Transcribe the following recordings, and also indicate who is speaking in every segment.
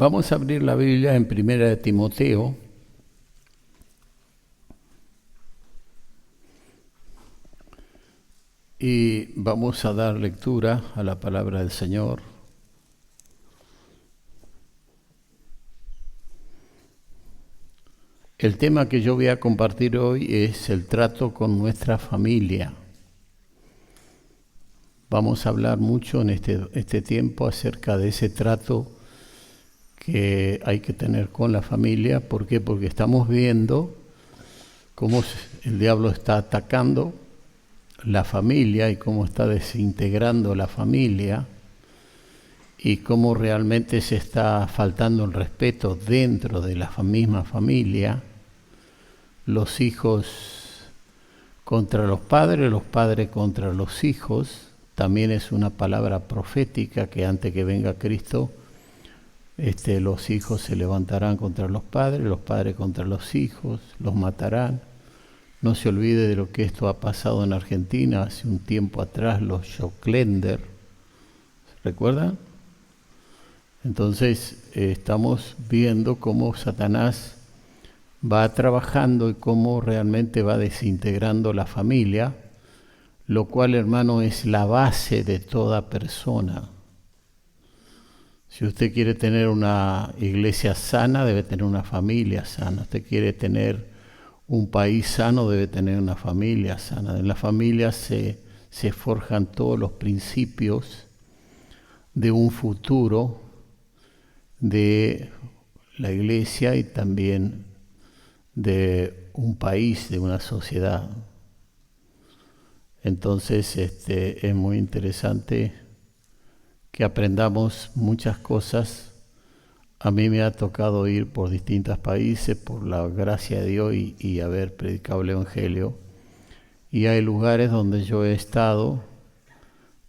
Speaker 1: Vamos a abrir la Biblia en Primera de Timoteo. Y vamos a dar lectura a la palabra del Señor. El tema que yo voy a compartir hoy es el trato con nuestra familia. Vamos a hablar mucho en este tiempo acerca de ese trato que hay que tener con la familia. ¿Por qué? Porque estamos viendo cómo el diablo está atacando la familia y cómo está desintegrando la familia y cómo realmente se está faltando el respeto dentro de la misma familia, los hijos contra los padres contra los hijos. También es una palabra profética que antes que venga Cristo, los hijos se levantarán contra los padres contra los hijos, los matarán. No se olvide de lo que esto ha pasado en Argentina hace un tiempo atrás, los Schocklender. ¿Recuerdan? Entonces estamos viendo cómo Satanás va trabajando y cómo realmente va desintegrando la familia, lo cual, hermano, es la base de toda persona. Si usted quiere tener una iglesia sana, debe tener una familia sana. Usted quiere tener un país sano, debe tener una familia sana. En la familia se forjan todos los principios de un futuro de la iglesia y también de un país, de una sociedad. Entonces es muy interesante que aprendamos muchas cosas. A mí me ha tocado ir por distintos países por la gracia de Dios y haber predicado el Evangelio. Y hay lugares donde yo he estado,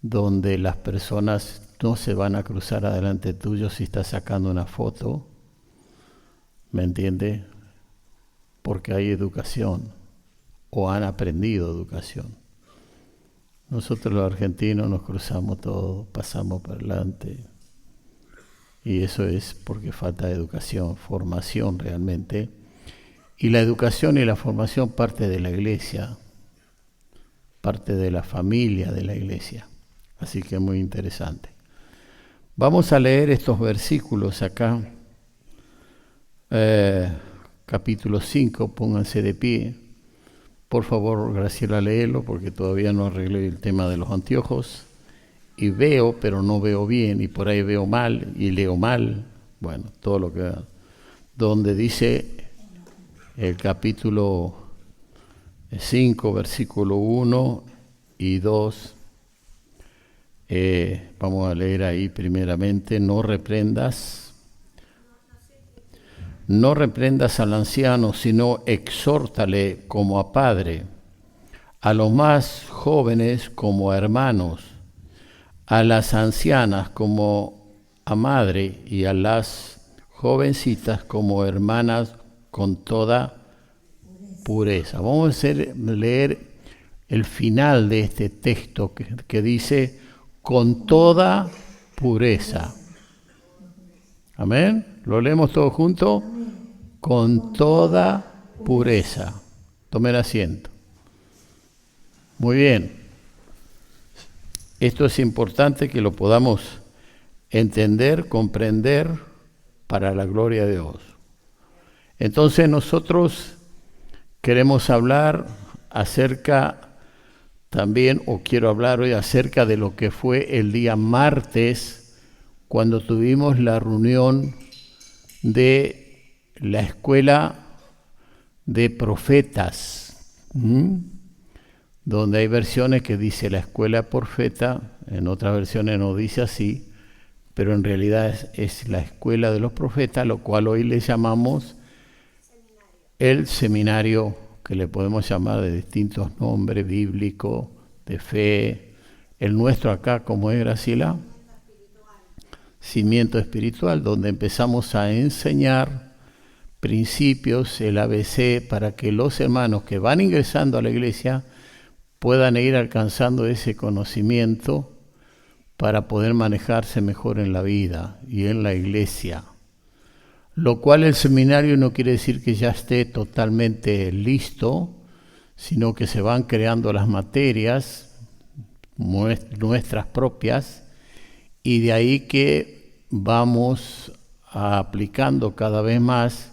Speaker 1: donde las personas no se van a cruzar adelante tuyo si estás sacando una foto. ¿Me entiende? Porque hay educación o han aprendido educación. Nosotros los argentinos nos cruzamos todos, pasamos por delante. Y eso es porque falta educación, formación realmente. Y la educación y la formación parte de la iglesia, parte de la familia de la iglesia. Así que es muy interesante. Vamos a leer estos versículos acá. Capítulo 5, pónganse de pie. Por favor, Graciela, léelo porque todavía no arreglé el tema de los anteojos. Y veo, pero no veo bien, y por ahí veo mal, y leo mal. Bueno, todo lo que... Donde dice el capítulo 5, versículo 1 y 2. Vamos a leer ahí primeramente, no reprendas al anciano, sino exhórtale como a padre, a los más jóvenes como a hermanos, a las ancianas como a madre y a las jovencitas como hermanas con toda pureza. Vamos a leer el final de este texto que dice con toda pureza. Amén. ¿Lo leemos todos juntos? Con toda pureza. Tomen asiento. Muy bien. Esto es importante que lo podamos entender, comprender para la gloria de Dios. Entonces nosotros queremos hablar acerca también, o quiero hablar hoy acerca de lo que fue el día martes, cuando tuvimos la reunión de la escuela de profetas, donde hay versiones que dice la escuela profeta, en otras versiones no dice así, pero en realidad es la escuela de los profetas, lo cual hoy le llamamos el seminario, que le podemos llamar de distintos nombres bíblicos, de fe. El nuestro acá, ¿cómo es, Graciela? Cimiento espiritual, donde empezamos a enseñar principios, el ABC, para que los hermanos que van ingresando a la iglesia puedan ir alcanzando ese conocimiento para poder manejarse mejor en la vida y en la iglesia. lo cual el seminario no quiere decir que ya esté totalmente listo, sino que se van creando las materias nuestras propias, y de ahí que vamos aplicando cada vez más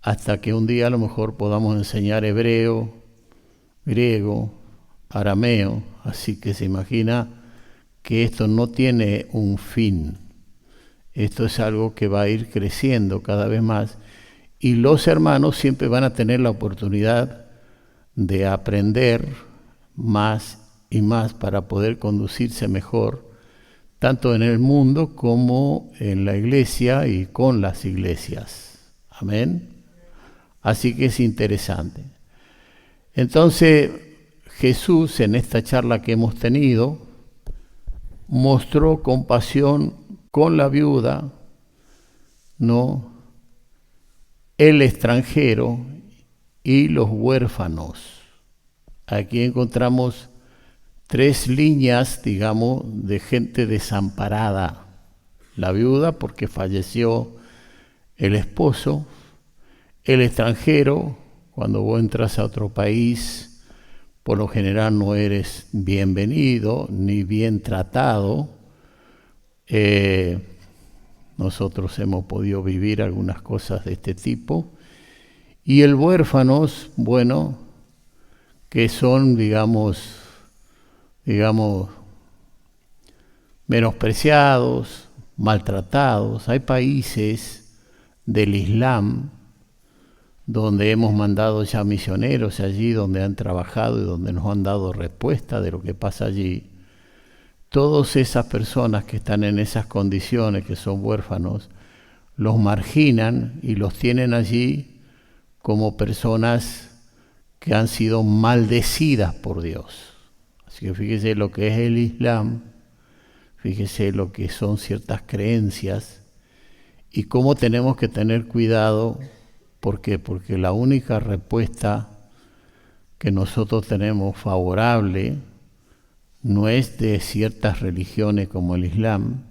Speaker 1: hasta que un día a lo mejor podamos enseñar hebreo, griego, arameo. Así que se imagina que esto no tiene un fin. Esto es algo que va a ir creciendo cada vez más, y los hermanos siempre van a tener la oportunidad de aprender más y más para poder conducirse mejor, tanto en el mundo como en la iglesia y con las iglesias. Amén. Así que es interesante. Entonces, Jesús, en esta charla que hemos tenido, mostró compasión con la viuda, ¿no?, el extranjero y los huérfanos. Aquí encontramos tres líneas, digamos, de gente desamparada. La viuda, porque falleció el esposo; el extranjero, cuando vos entras a otro país, por lo general no eres bienvenido ni bien tratado. Nosotros hemos podido vivir algunas cosas de este tipo. Y el huérfanos, bueno, que son, digamos, menospreciados, maltratados. Hay países del Islam donde hemos mandado ya misioneros allí, donde han trabajado y donde nos han dado respuesta de lo que pasa allí. Todas esas personas que están en esas condiciones, que son huérfanos, los marginan y los tienen allí como personas que han sido maldecidas por Dios. Así que fíjese lo que es el Islam, fíjese lo que son ciertas creencias y cómo tenemos que tener cuidado. ¿Por qué? Porque la única respuesta que nosotros tenemos favorable no es de ciertas religiones como el Islam,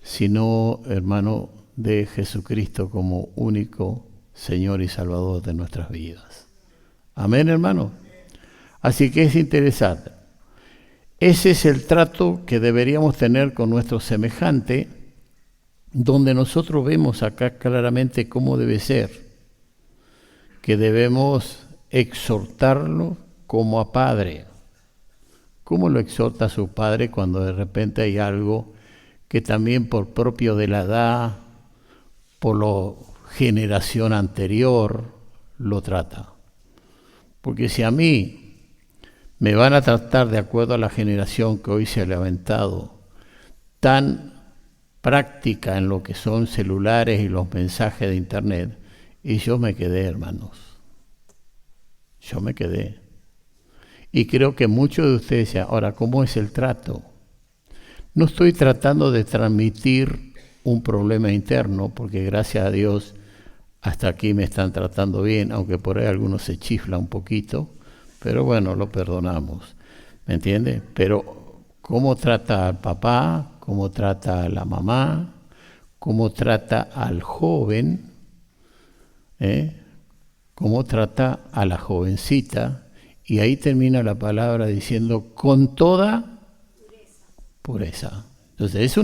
Speaker 1: sino, hermano, de Jesucristo como único Señor y Salvador de nuestras vidas. Amén, hermano. Así que es interesante. Ese es el trato que deberíamos tener con nuestro semejante, donde nosotros vemos acá claramente cómo debe ser, que debemos exhortarlo como a padre. ¿Cómo lo exhorta su padre cuando de repente hay algo que también por propio de la edad, por la generación anterior, lo trata? Porque si a mí me van a tratar de acuerdo a la generación que hoy se ha levantado, tan práctica en lo que son celulares y los mensajes de internet, y yo me quedé, hermanos. Yo me quedé. Y creo que muchos de ustedes decían, ahora, ¿cómo es el trato? No estoy tratando de transmitir un problema interno, porque gracias a Dios hasta aquí me están tratando bien, aunque por ahí algunos se chifla un poquito, pero bueno, lo perdonamos, ¿me entiende? Pero ¿cómo trata al papá? ¿Cómo trata a la mamá? ¿Cómo trata al joven? ¿Cómo trata a la jovencita? Y ahí termina la palabra diciendo, con toda pureza. Entonces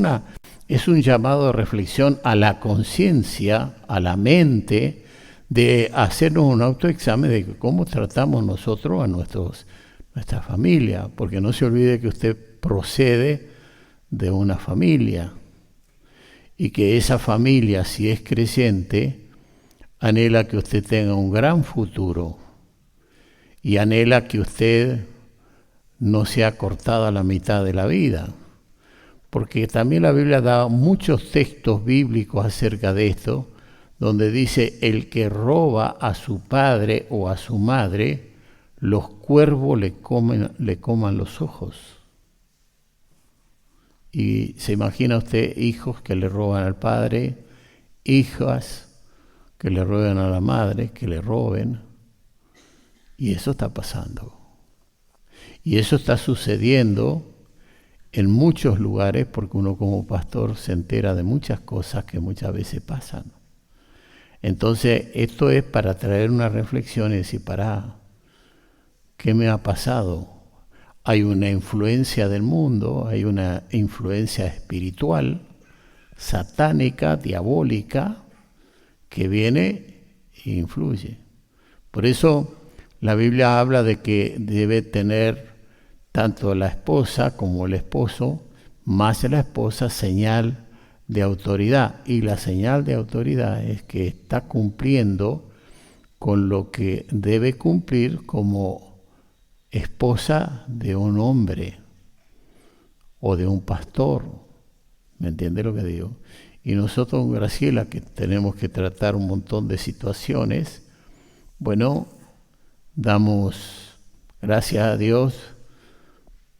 Speaker 1: es un llamado de reflexión a la conciencia, a la mente, de hacernos un autoexamen de cómo tratamos nosotros a nuestra familia, porque no se olvide que usted procede de una familia y que esa familia, si es creciente, anhela que usted tenga un gran futuro y anhela que usted no sea cortado a la mitad de la vida. Porque también la Biblia da muchos textos bíblicos acerca de esto, donde dice, el que roba a su padre o a su madre, los cuervos le coman los ojos. Y se imagina usted hijos que le roban al padre, hijas que le roban a la madre, que le roben. Y eso está pasando. Y eso está sucediendo en muchos lugares, porque uno como pastor se entera de muchas cosas que muchas veces pasan. Entonces, esto es para traer una reflexión y decir, ¿qué me ha pasado? Hay una influencia del mundo, hay una influencia espiritual, satánica, diabólica, que viene e influye. Por eso la Biblia habla de que debe tener tanto la esposa como el esposo, más la esposa, señal de autoridad. Y la señal de autoridad es que está cumpliendo con lo que debe cumplir como esposa de un hombre o de un pastor. ¿Me entiende lo que digo? Y nosotros con Graciela, que tenemos que tratar un montón de situaciones, bueno, damos gracias a Dios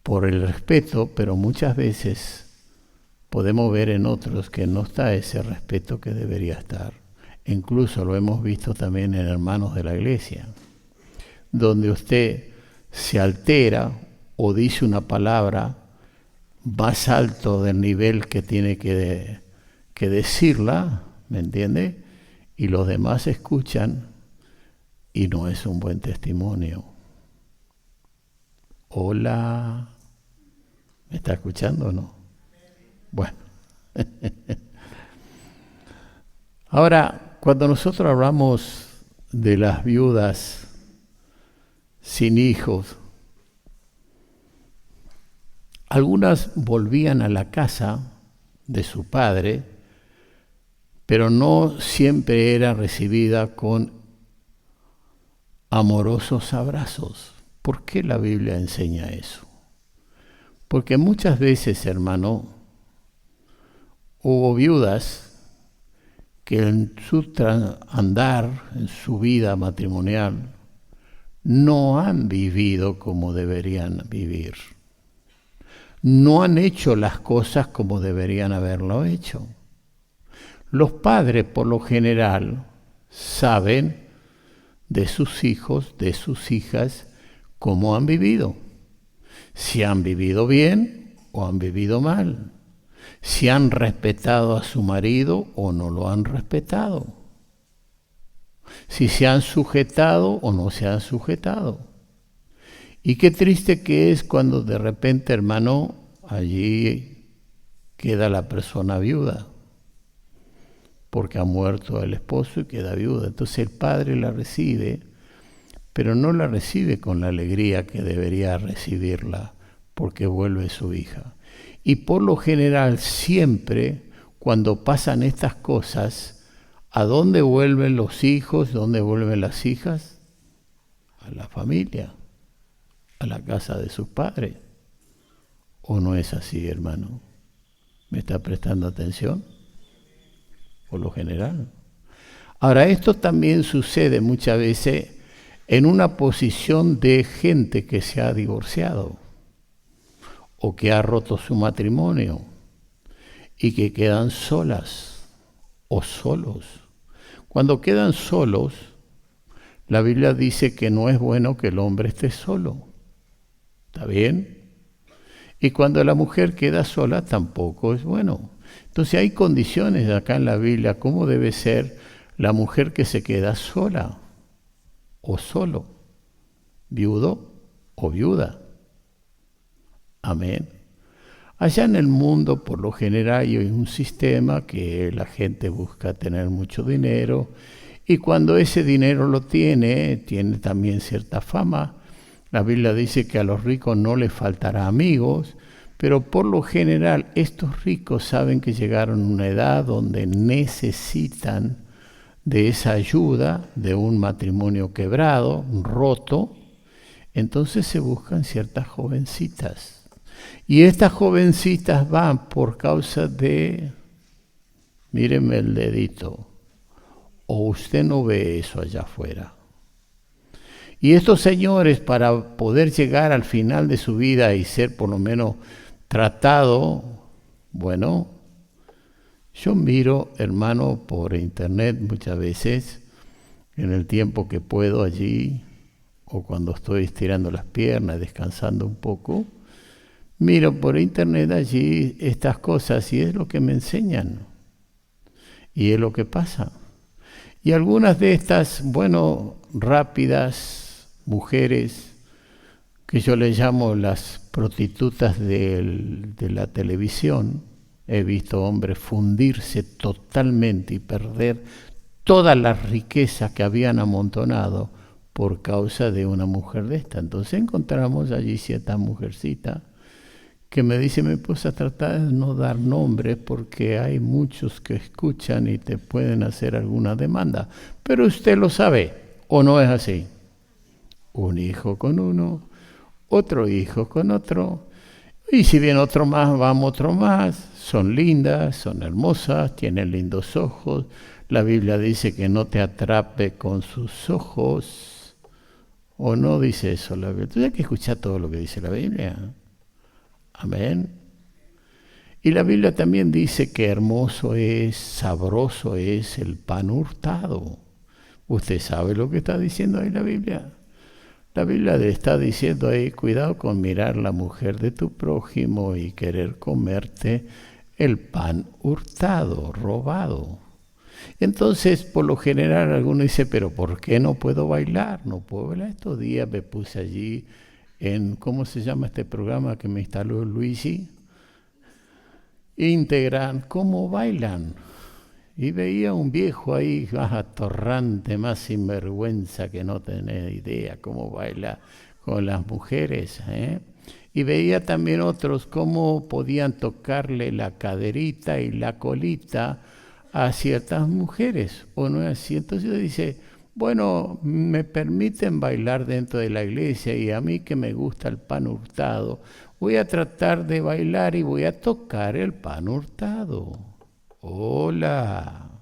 Speaker 1: por el respeto, pero muchas veces podemos ver en otros que no está ese respeto que debería estar. Incluso lo hemos visto también en hermanos de la iglesia, donde usted se altera o dice una palabra más alto del nivel que tiene que decirla, ¿me entiende? Y los demás escuchan y no es un buen testimonio. Hola, ¿me está escuchando o no? Bueno. Ahora, cuando nosotros hablamos de las viudas sin hijos, algunas volvían a la casa de su padre, pero no siempre era recibida con amorosos abrazos. ¿Por qué la Biblia enseña eso? Porque muchas veces, hermano, hubo viudas que en su andar, en su vida matrimonial, no han vivido como deberían vivir. No han hecho las cosas como deberían haberlo hecho. Los padres, por lo general, saben de sus hijos, de sus hijas, cómo han vivido. Si han vivido bien o han vivido mal. Si han respetado a su marido o no lo han respetado. Si se han sujetado o no se han sujetado. Y qué triste que es cuando de repente, hermano, allí queda la persona viuda, porque ha muerto el esposo y queda viuda. Entonces el padre la recibe, pero no la recibe con la alegría que debería recibirla, porque vuelve su hija. Y por lo general siempre cuando pasan estas cosas, ¿a dónde vuelven los hijos? ¿Dónde vuelven las hijas? A la familia, a la casa de sus padres. ¿O no es así, hermano? ¿Me está prestando atención? Por lo general. Ahora, esto también sucede muchas veces en una posición de gente que se ha divorciado o que ha roto su matrimonio y que quedan solas o solos. Cuando quedan solos, la Biblia dice que no es bueno que el hombre esté solo. ¿Está bien? Y cuando la mujer queda sola, tampoco es bueno. Entonces hay condiciones acá en la Biblia, cómo debe ser la mujer que se queda sola o solo, viudo o viuda. Amén. Allá en el mundo, por lo general, hay un sistema que la gente busca tener mucho dinero y cuando ese dinero lo tiene también cierta fama. La Biblia dice que a los ricos no les faltará amigos, pero por lo general estos ricos saben que llegaron a una edad donde necesitan de esa ayuda, de un matrimonio quebrado, roto, entonces se buscan ciertas jovencitas. Y estas jovencitas van por causa de, mírenme el dedito, o usted no ve eso allá afuera. Y estos señores, para poder llegar al final de su vida y ser por lo menos tratado, bueno, yo miro, hermano, por internet muchas veces, en el tiempo que puedo allí, o cuando estoy estirando las piernas, descansando un poco, miro por internet allí estas cosas y es lo que me enseñan. Y es lo que pasa. Y algunas de estas, rápidas mujeres, que yo les llamo las prostitutas de la televisión, he visto hombres fundirse totalmente y perder todas las riquezas que habían amontonado por causa de una mujer de esta. Entonces encontramos allí cierta mujercita que me dice: mi esposa, trata de no dar nombres porque hay muchos que escuchan y te pueden hacer alguna demanda. Pero usted lo sabe, ¿o no es así? Un hijo con uno, otro hijo con otro, y si viene otro más, vamos otro más. Son lindas, son hermosas, tienen lindos ojos. La Biblia dice que no te atrape con sus ojos, ¿o no dice eso la Biblia? Tú tienes que escuchar todo lo que dice la Biblia. Amén. Y la Biblia también dice que hermoso es, sabroso es el pan hurtado. ¿Usted sabe lo que está diciendo ahí la Biblia? La Biblia le está diciendo ahí: cuidado con mirar la mujer de tu prójimo y querer comerte el pan hurtado, robado. Entonces, por lo general, alguno dice: pero ¿por qué no puedo bailar? No puedo bailar. Estos días me puse allí ¿cómo se llama este programa que me instaló Luigi? Integran cómo bailan. Y veía un viejo ahí más atorrante, más sinvergüenza, que no tenía idea cómo baila con las mujeres. Y veía también otros cómo podían tocarle la caderita y la colita a ciertas mujeres, ¿o no es así? Entonces dice: bueno, me permiten bailar dentro de la iglesia, y a mí que me gusta el pan hurtado, voy a tratar de bailar y voy a tocar el pan hurtado. Hola.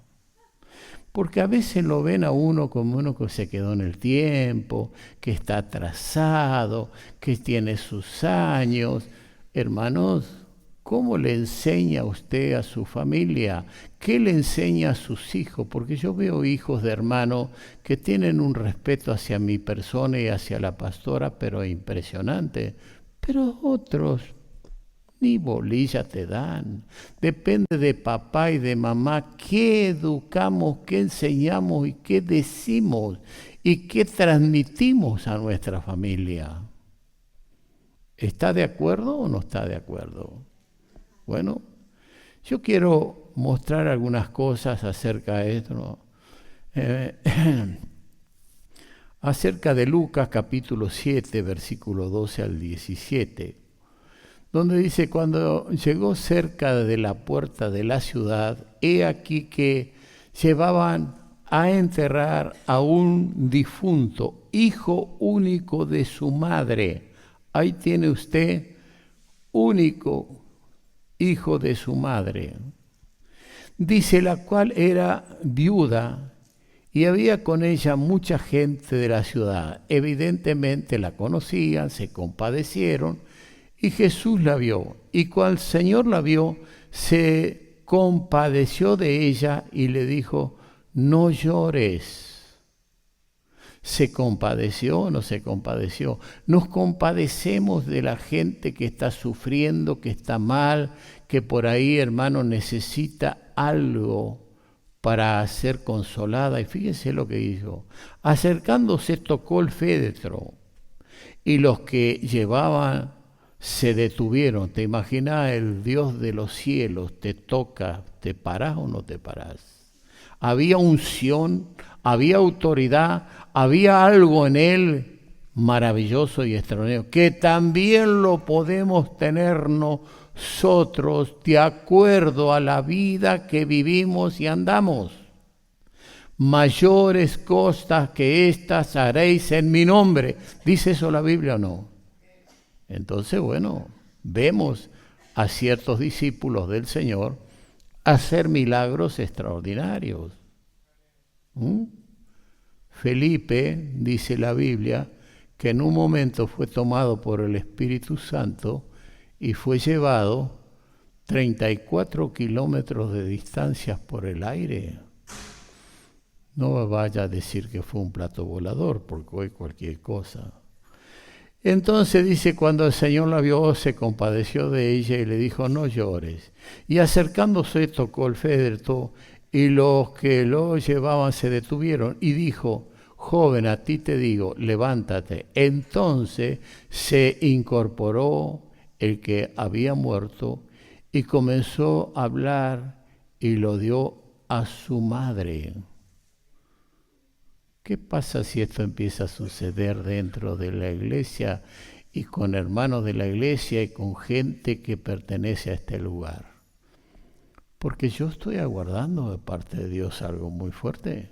Speaker 1: Porque a veces lo ven a uno como uno que se quedó en el tiempo, que está atrasado, que tiene sus años. Hermanos, ¿cómo le enseña usted a su familia? ¿Qué le enseña a sus hijos? Porque yo veo hijos de hermanos que tienen un respeto hacia mi persona y hacia la pastora, pero impresionante. Pero otros ni bolilla te dan. Depende de papá y de mamá qué educamos, qué enseñamos y qué decimos y qué transmitimos a nuestra familia. ¿Está de acuerdo o no está de acuerdo? Bueno, yo quiero mostrar algunas cosas acerca de esto, acerca de Lucas capítulo 7, versículo 12 al 17, donde dice: cuando llegó cerca de la puerta de la ciudad, he aquí que llevaban a enterrar a un difunto, hijo único de su madre. Ahí tiene usted, único hijo de su madre. Dice: la cual era viuda, y había con ella mucha gente de la ciudad. Evidentemente la conocían, se compadecieron, y Jesús la vio. Y cuando el Señor la vio, se compadeció de ella y le dijo: no llores. ¿Se compadeció o no se compadeció? Nos compadecemos de la gente que está sufriendo, que está mal, que por ahí, hermano, necesita algo para ser consolada. Y fíjese lo que dijo: acercándose tocó el féretro, y los que llevaban se detuvieron. ¿Te imaginas? El Dios de los cielos te toca, ¿te parás o no te parás? Había unción, había autoridad, había algo en él maravilloso y extraordinario, que también lo podemos tener nosotros de acuerdo a la vida que vivimos y andamos. Mayores cosas que estas haréis en mi nombre. ¿Dice eso la Biblia o no? Entonces, bueno, vemos a ciertos discípulos del Señor hacer milagros extraordinarios. Felipe, dice la Biblia, que en un momento fue tomado por el Espíritu Santo y fue llevado 34 kilómetros de distancia por el aire. No vaya a decir que fue un plato volador, porque hoy cualquier cosa. Entonces dice: cuando el Señor la vio, se compadeció de ella y le dijo: no llores. Y acercándose tocó el féretro, Y los que lo llevaban se detuvieron y dijo: joven, a ti te digo, levántate. Entonces se incorporó el que había muerto y comenzó a hablar y lo dio a su madre. ¿Qué pasa si esto empieza a suceder dentro de la iglesia y con hermanos de la iglesia y con gente que pertenece a este lugar? Porque yo estoy aguardando de parte de Dios algo muy fuerte.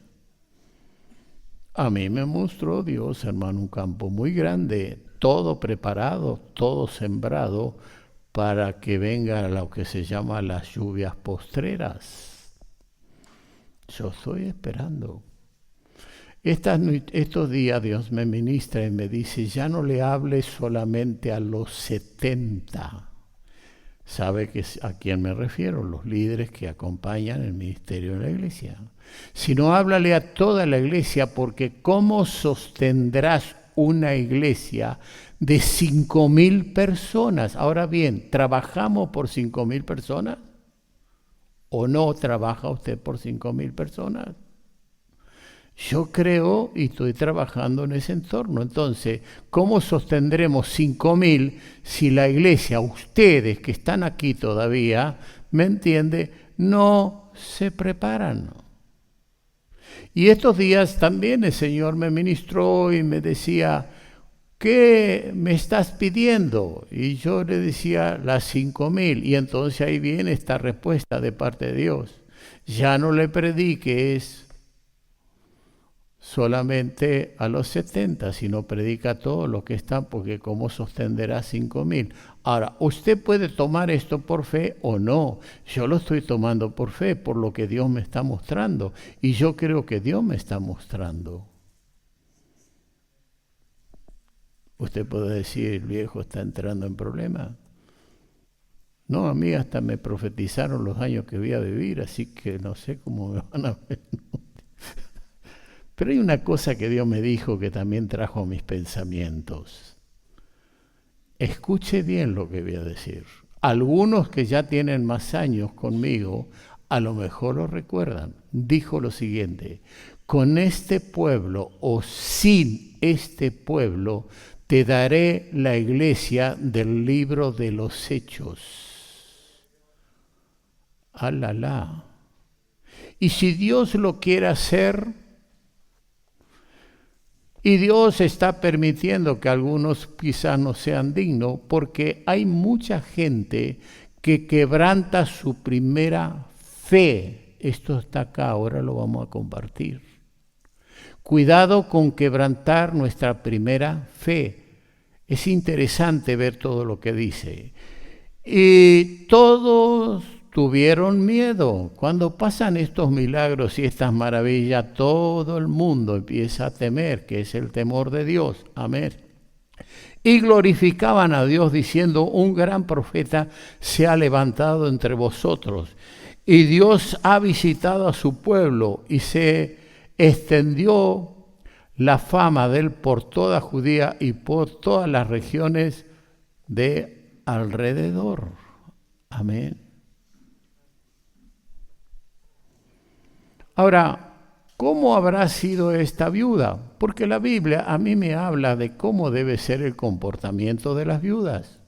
Speaker 1: A mí me mostró Dios, hermano, un campo muy grande, todo preparado, todo sembrado para que venga lo que se llama las lluvias postreras. Yo estoy esperando. Estos días Dios me ministra y me dice: ya no le hables solamente a los 70. ¿Sabe a quién me refiero? Los líderes que acompañan el ministerio de la iglesia. Sino háblale a toda la iglesia, porque ¿cómo sostendrás una iglesia de 5.000 personas? Ahora bien, ¿trabajamos por 5.000 personas? ¿O no trabaja usted por 5.000 personas? Yo creo y estoy trabajando en ese entorno. Entonces, ¿cómo sostendremos 5.000 si la iglesia, ustedes que están aquí todavía, ¿me entiende?, no se preparan? Y estos días también el Señor me ministró y me decía: ¿qué me estás pidiendo? Y yo le decía: las 5.000. Y entonces ahí viene esta respuesta de parte de Dios: ya no le prediques solamente a los 70, sino predica a todos los que están, porque ¿cómo sostendrá 5.000? Ahora, usted puede tomar esto por fe o no. Yo lo estoy tomando por fe, por lo que Dios me está mostrando. Y yo creo que Dios me está mostrando. Usted puede decir: el viejo está entrando en problemas. No, a mí hasta me profetizaron los años que voy a vivir, así que no sé cómo me van a ver. Pero hay una cosa que Dios me dijo que también trajo a mis pensamientos. Escuche bien lo que voy a decir. Algunos que ya tienen más años conmigo, a lo mejor lo recuerdan. Dijo lo siguiente: con este pueblo o sin este pueblo, te daré la iglesia del libro de los Hechos. ¡Alala! Y si Dios lo quiere hacer, y Dios está permitiendo que algunos quizás no sean dignos, porque hay mucha gente que quebranta su primera fe. Esto está acá, ahora lo vamos a compartir. Cuidado con quebrantar nuestra primera fe. Es interesante ver todo lo que dice. Y todos tuvieron miedo. Cuando pasan estos milagros y estas maravillas, todo el mundo empieza a temer, que es el temor de Dios. Amén. Y glorificaban a Dios diciendo: un gran profeta se ha levantado entre vosotros. Y Dios ha visitado a su pueblo y se extendió la fama de él por toda Judía y por todas las regiones de alrededor. Amén. Ahora, ¿cómo habrá sido esta viuda? Porque la Biblia a mí me habla de cómo debe ser el comportamiento de las viudas.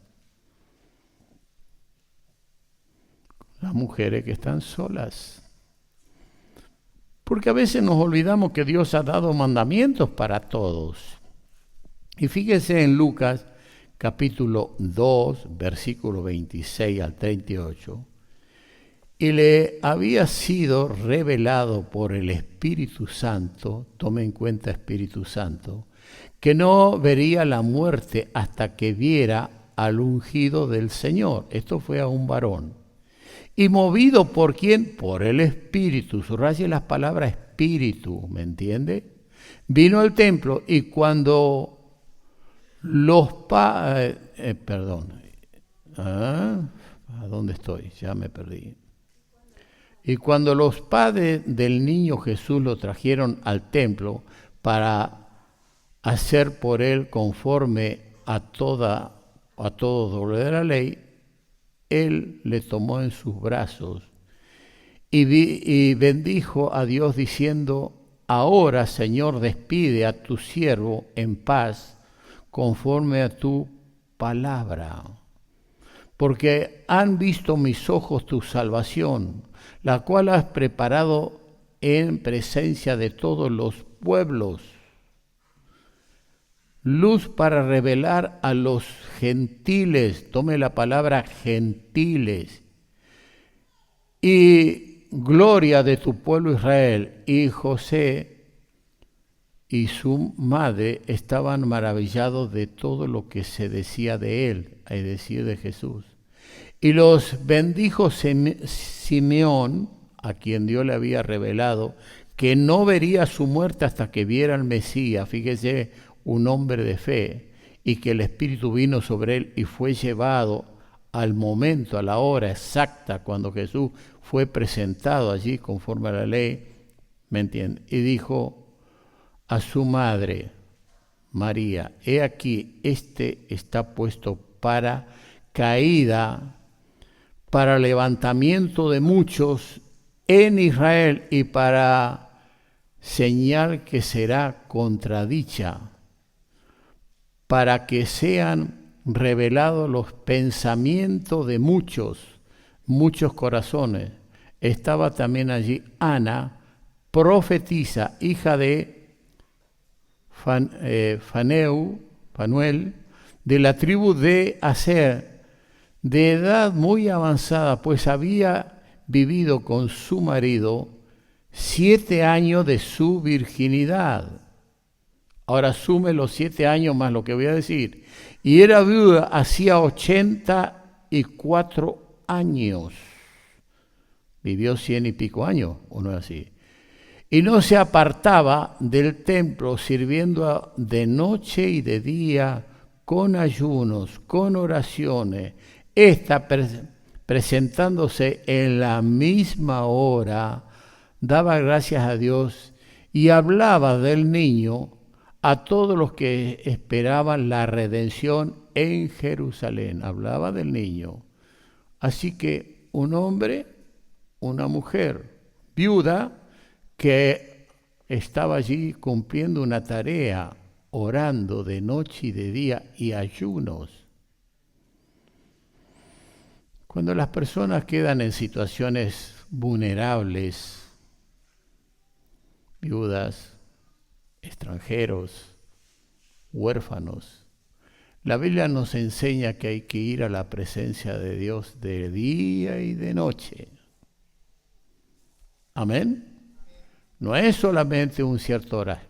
Speaker 1: Las mujeres que están solas. Porque a veces nos olvidamos que Dios ha dado mandamientos para todos. Y fíjese en Lucas capítulo 2, versículo 26 al 38. Y le había sido revelado por el Espíritu Santo, tome en cuenta Espíritu Santo, que no vería la muerte hasta que viera al ungido del Señor. Esto fue a un varón. Y movido por ¿quién? Por el Espíritu. Subraye las palabras Espíritu, ¿me entiende? Vino al templo y cuando ¿a dónde estoy? Ya me perdí. Y cuando los padres del niño Jesús lo trajeron al templo para hacer por él conforme a todo doble de la ley, él le tomó en sus brazos y bendijo a Dios diciendo: ahora, Señor, despide a tu siervo en paz, conforme a tu palabra. Porque han visto mis ojos tu salvación, la cual has preparado en presencia de todos los pueblos, luz para revelar a los gentiles, tome la palabra gentiles, y gloria de tu pueblo Israel. Y José y su madre estaban maravillados de todo lo que se decía de él, es decir, de Jesús. Y los bendijo Simeón, a quien Dios le había revelado que no vería su muerte hasta que viera al Mesías. Fíjese, un hombre de fe, y que el Espíritu vino sobre él y fue llevado al momento, a la hora exacta, cuando Jesús fue presentado allí conforme a la ley, ¿me entiende? Y dijo a su madre, María: he aquí, este está puesto para caída, para levantamiento de muchos en Israel y para señal que será contradicha, para que sean revelados los pensamientos de muchos corazones. Estaba también allí Ana, profetisa, hija de Fanuel, de la tribu de Aser, de edad muy avanzada, pues había vivido con su marido 7 años de su virginidad. Ahora sume los 7 años más lo que voy a decir. Y era viuda hacía 84 años. Vivió 100 y pico años, ¿o no es así? Y no se apartaba del templo, sirviendo de noche y de día, con ayunos, con oraciones, presentándose en la misma hora, daba gracias a Dios y hablaba del niño a todos los que esperaban la redención en Jerusalén. Hablaba del niño. Así que un hombre, una mujer viuda, que estaba allí cumpliendo una tarea, orando de noche y de día y ayunos. Cuando las personas quedan en situaciones vulnerables, viudas, extranjeros, huérfanos, la Biblia nos enseña que hay que ir a la presencia de Dios de día y de noche. Amén. No es solamente un cierto horario.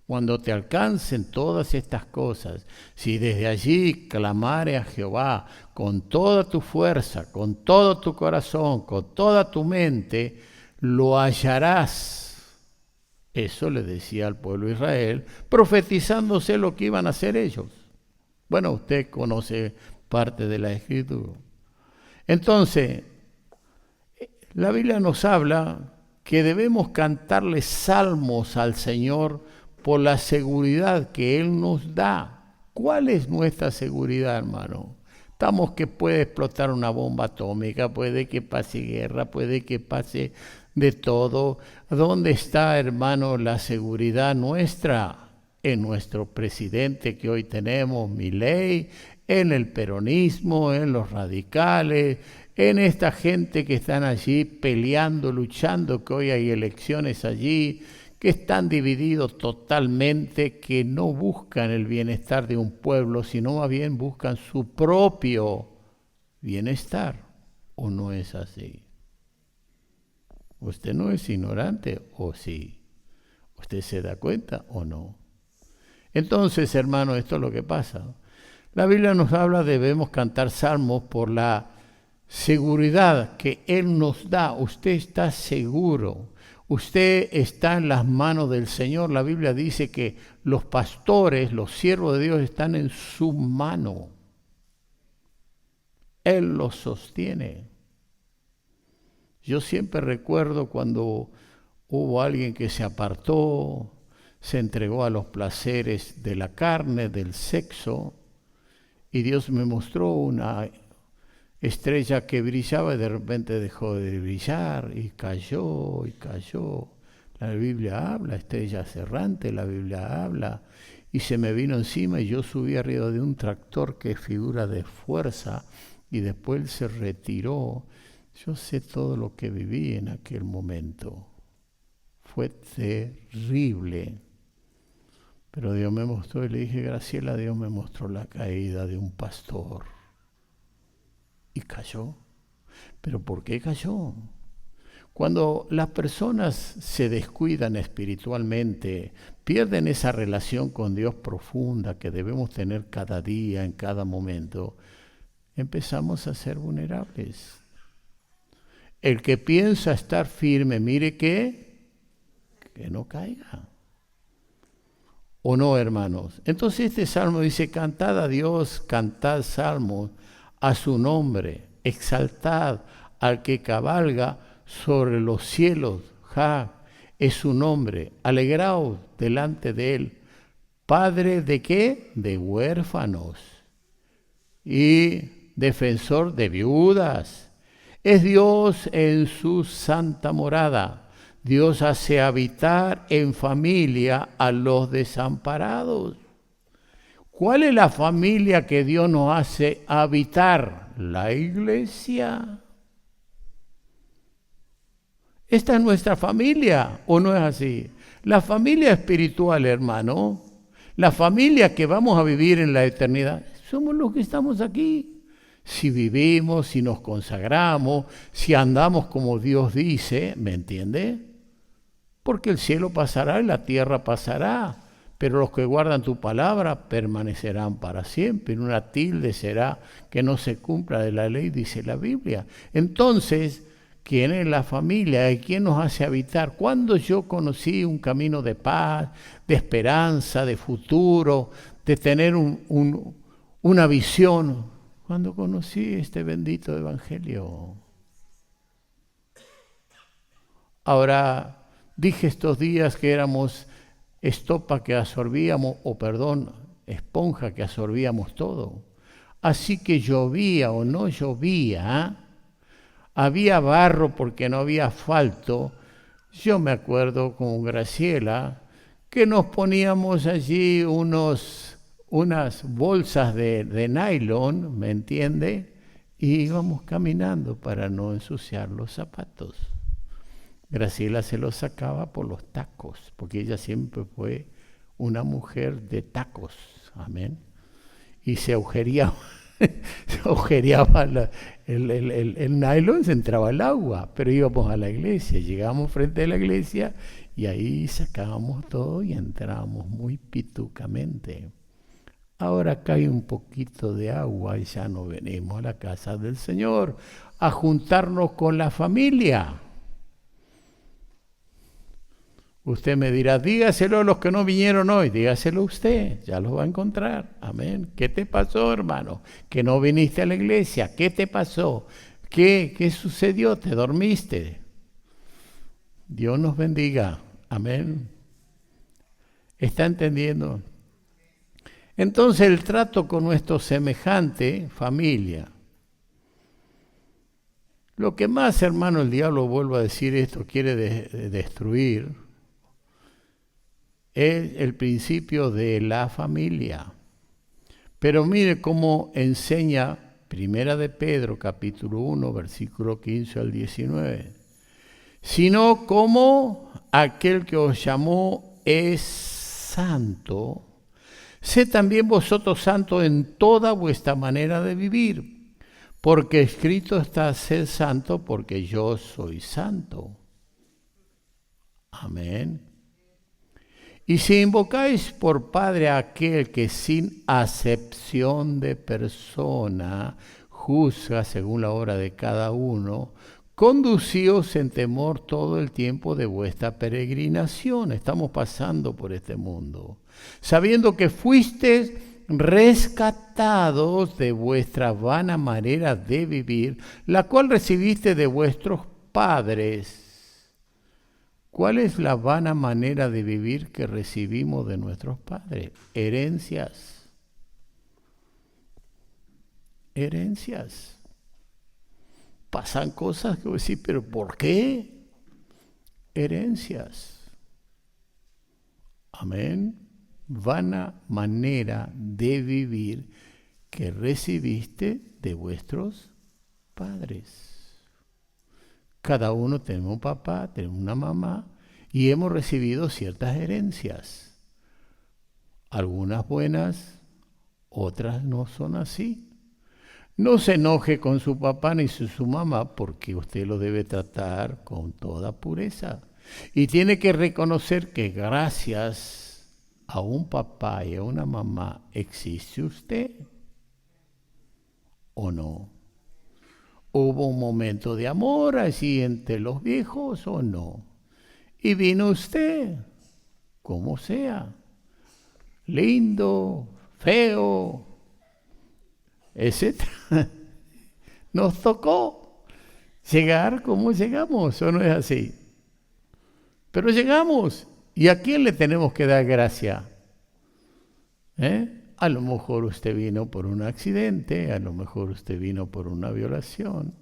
Speaker 1: Cuando te alcancen todas estas cosas, si desde allí clamare a Jehová con toda tu fuerza, con todo tu corazón, con toda tu mente, lo hallarás. Eso le decía al pueblo de Israel, profetizándose lo que iban a hacer ellos. Bueno, usted conoce parte de la Escritura. Entonces, la Biblia nos habla que debemos cantarle salmos al Señor por la seguridad que Él nos da. ¿Cuál es nuestra seguridad, hermano? Estamos que puede explotar una bomba atómica, puede que pase guerra, puede que pase de todo. ¿Dónde está, hermano, la seguridad nuestra? En nuestro presidente que hoy tenemos, Milei, en el peronismo, en los radicales, en esta gente que están allí peleando, luchando, que hoy hay elecciones allí, que están divididos totalmente, que no buscan el bienestar de un pueblo, sino más bien buscan su propio bienestar. ¿O no es así? ¿Usted no es ignorante o sí? ¿Usted se da cuenta o no? Entonces, hermano, esto es lo que pasa. La Biblia nos habla, debemos cantar salmos por la seguridad que Él nos da. Usted está seguro. Usted está en las manos del Señor. La Biblia dice que los pastores, los siervos de Dios están en su mano. Él los sostiene. Yo siempre recuerdo cuando hubo alguien que se apartó, se entregó a los placeres de la carne, del sexo, y Dios me mostró una estrella que brillaba y de repente dejó de brillar y cayó y cayó. La Biblia habla, estrellas errantes, la Biblia habla. Y se me vino encima y yo subí arriba de un tractor que es figura de fuerza y después se retiró. Yo sé todo lo que viví en aquel momento. Fue terrible. Pero Dios me mostró y le dije, Graciela, Dios me mostró la caída de un pastor. Y cayó. ¿Pero por qué cayó? Cuando las personas se descuidan espiritualmente, pierden esa relación con Dios profunda que debemos tener cada día, en cada momento, empezamos a ser vulnerables. El que piensa estar firme, mire que no caiga. ¿O no, hermanos? Entonces este salmo dice, cantad a Dios, cantad salmos a su nombre, exaltad al que cabalga sobre los cielos, es su nombre, alegraos delante de él. Padre de qué? De huérfanos y defensor de viudas. Es Dios en su santa morada. Dios hace habitar en familia a los desamparados. ¿Cuál es la familia que Dios nos hace habitar? La iglesia. Esta es nuestra familia, ¿o no es así? La familia espiritual, hermano, la familia que vamos a vivir en la eternidad, somos los que estamos aquí. Si vivimos, si nos consagramos, si andamos como Dios dice, ¿me entiende? Porque el cielo pasará y la tierra pasará, pero los que guardan tu palabra permanecerán para siempre. Una tilde será que no se cumpla de la ley, dice la Biblia. Entonces, ¿quién es la familia y quién nos hace habitar? Cuando yo conocí un camino de paz, de esperanza, de futuro, de tener una visión, cuando conocí este bendito evangelio. Ahora, dije estos días que éramos estopa que absorbíamos, esponja que absorbíamos todo. Así que llovía o no llovía, había barro porque no había asfalto. Yo me acuerdo con Graciela que nos poníamos allí unas bolsas de nylon, ¿me entiende? Y íbamos caminando para no ensuciar los zapatos. Graciela se los sacaba por los tacos, porque ella siempre fue una mujer de tacos, amén. Y se agujereaba, el nylon, se entraba el agua, pero íbamos a la iglesia, llegábamos frente a la iglesia y ahí sacábamos todo y entrábamos muy pitucamente. Ahora cae un poquito de agua y ya no venimos a la casa del Señor a juntarnos con la familia. Usted me dirá, dígaselo a los que no vinieron hoy, dígaselo usted, ya los va a encontrar. Amén. ¿Qué te pasó, hermano? Que no viniste a la iglesia. ¿Qué te pasó? ¿Qué sucedió? ¿Te dormiste? Dios nos bendiga. Amén. ¿Está entendiendo? Entonces el trato con nuestro semejante, familia. Lo que más, hermano, el diablo, vuelvo a decir esto, quiere destruir, es el principio de la familia. Pero mire cómo enseña Primera de Pedro, capítulo 1, versículo 15 al 19. Sino como aquel que os llamó es santo, sé también vosotros santos en toda vuestra manera de vivir, porque escrito está, sed santo, porque yo soy santo. Amén. Y si invocáis por Padre a aquel que sin acepción de persona juzga según la obra de cada uno, conducíos en temor todo el tiempo de vuestra peregrinación. Estamos pasando por este mundo, sabiendo que fuisteis rescatados de vuestra vana manera de vivir, la cual recibiste de vuestros padres. ¿Cuál es la vana manera de vivir que recibimos de nuestros padres? Herencias. Herencias. pasan cosas que vos decís, pero ¿por qué? Herencias. Amén. Vana manera de vivir que recibiste de vuestros padres. Cada uno tenemos un papá, tenemos una mamá y hemos recibido ciertas herencias. Algunas buenas, otras no son así. No se enoje con su papá ni su mamá porque usted lo debe tratar con toda pureza. Y tiene que reconocer que gracias a un papá y a una mamá existe usted o no. ¿Hubo un momento de amor así entre los viejos o no? Y vino usted, como sea, lindo, feo, etc. Nos tocó llegar como llegamos, ¿o no es así? Pero llegamos. ¿Y a quién le tenemos que dar gracia? A lo mejor usted vino por un accidente, a lo mejor usted vino por una violación.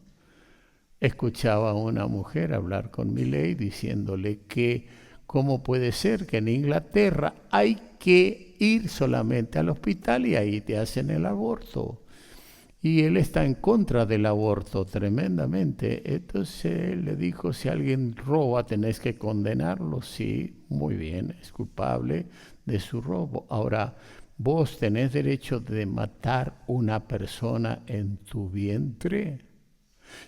Speaker 1: Escuchaba a una mujer hablar con Milei diciéndole que cómo puede ser que en Inglaterra hay que ir solamente al hospital y ahí te hacen el aborto. Y él está en contra del aborto tremendamente. Entonces él le dijo, si alguien roba tenés que condenarlo. Sí, muy bien, es culpable de su robo. Ahora, ¿vos tenés derecho de matar una persona en tu vientre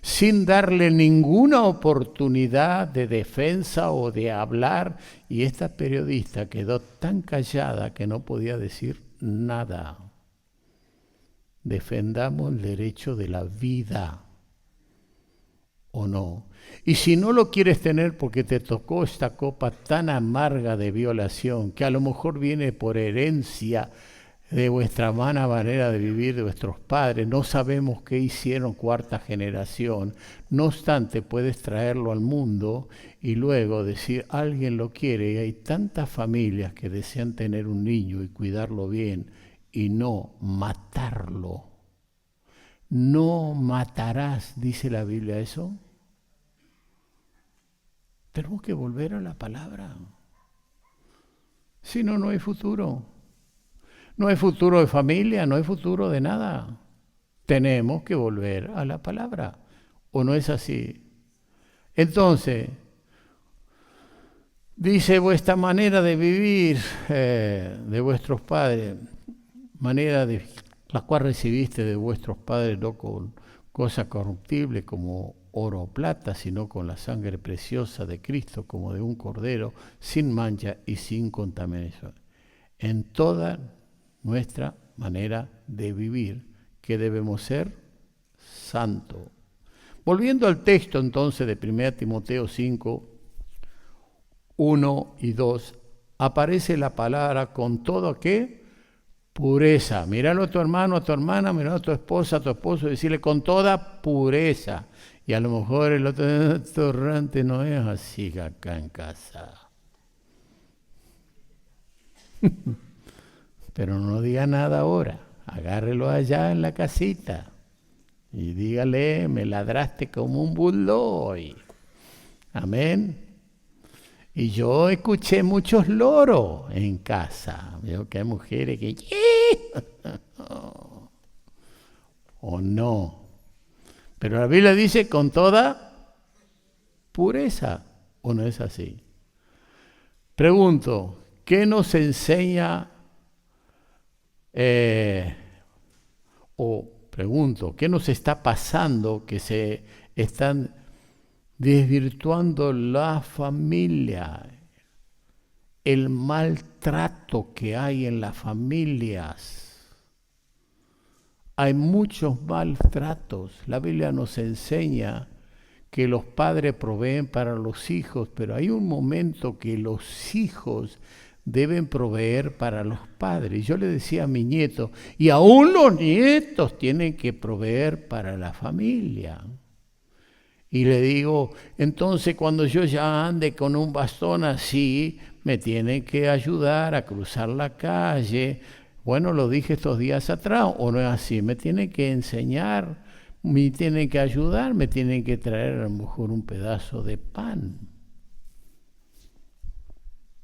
Speaker 1: sin darle ninguna oportunidad de defensa o de hablar? Y esta periodista quedó tan callada que no podía decir nada. Defendamos el derecho de la vida, ¿o no? Y si no lo quieres tener porque te tocó esta copa tan amarga de violación, que a lo mejor viene por herencia de vuestra mala manera de vivir, de vuestros padres, no sabemos qué hicieron cuarta generación, no obstante puedes traerlo al mundo y luego decir, alguien lo quiere, y hay tantas familias que desean tener un niño y cuidarlo bien, y no matarlo. No matarás, dice la Biblia eso. Tenemos que volver a la palabra. Si no, no hay futuro. No hay futuro de familia, no hay futuro de nada. Tenemos que volver a la palabra. ¿O no es así? Entonces, dice vuestra manera de vivir de vuestros padres, manera de la cual recibiste de vuestros padres, no con cosas corruptibles como oro o plata, sino con la sangre preciosa de Cristo, como de un cordero, sin mancha y sin contaminación. En toda nuestra manera de vivir, que debemos ser santo. Volviendo al texto entonces de 1 Timoteo 5, 1 y 2, aparece la palabra con todo ¿qué? Pureza. Míralo a tu hermano, a tu hermana, míralo a tu esposo, decirle con toda pureza. Y a lo mejor el otro restaurante no es así acá en casa. Pero no diga nada ahora, agárrelo allá en la casita y dígale, me ladraste como un bulldog hoy. Amén. Y yo escuché muchos loros en casa. Veo que hay mujeres que... o no. Pero la Biblia dice con toda pureza. ¿O no es así? Pregunto, ¿qué nos enseña? Pregunto, ¿qué nos está pasando que se están desvirtuando la familia? El maltrato que hay en las familias. Hay muchos maltratos. La Biblia nos enseña que los padres proveen para los hijos, pero hay un momento que los hijos deben proveer para los padres. Yo le decía a mi nieto, y aún los nietos tienen que proveer para la familia. Y le digo, entonces cuando yo ya ande con un bastón así, me tienen que ayudar a cruzar la calle. Bueno, lo dije estos días atrás, ¿o no es así? Me tienen que enseñar Me tienen que ayudar, me tienen que traer a lo mejor un pedazo de pan.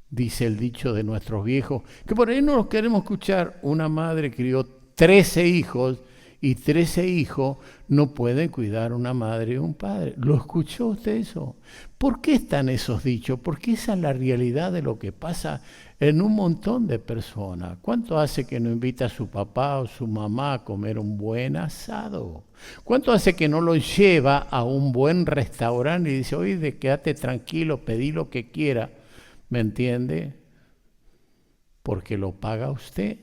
Speaker 1: Dice el dicho de nuestros viejos, que por ahí no los queremos escuchar. Una madre crió 13 hijos y 13 hijos no pueden cuidar una madre y un padre. ¿Lo escuchó usted eso? ¿Por qué están esos dichos? Porque esa es la realidad de lo que pasa en un montón de personas. ¿Cuánto hace que no invita a su papá o su mamá a comer un buen asado? ¿Cuánto hace que no lo lleva a un buen restaurante y dice, oye, quédate tranquilo, pedí lo que quiera? ¿Me entiende? Porque lo paga usted.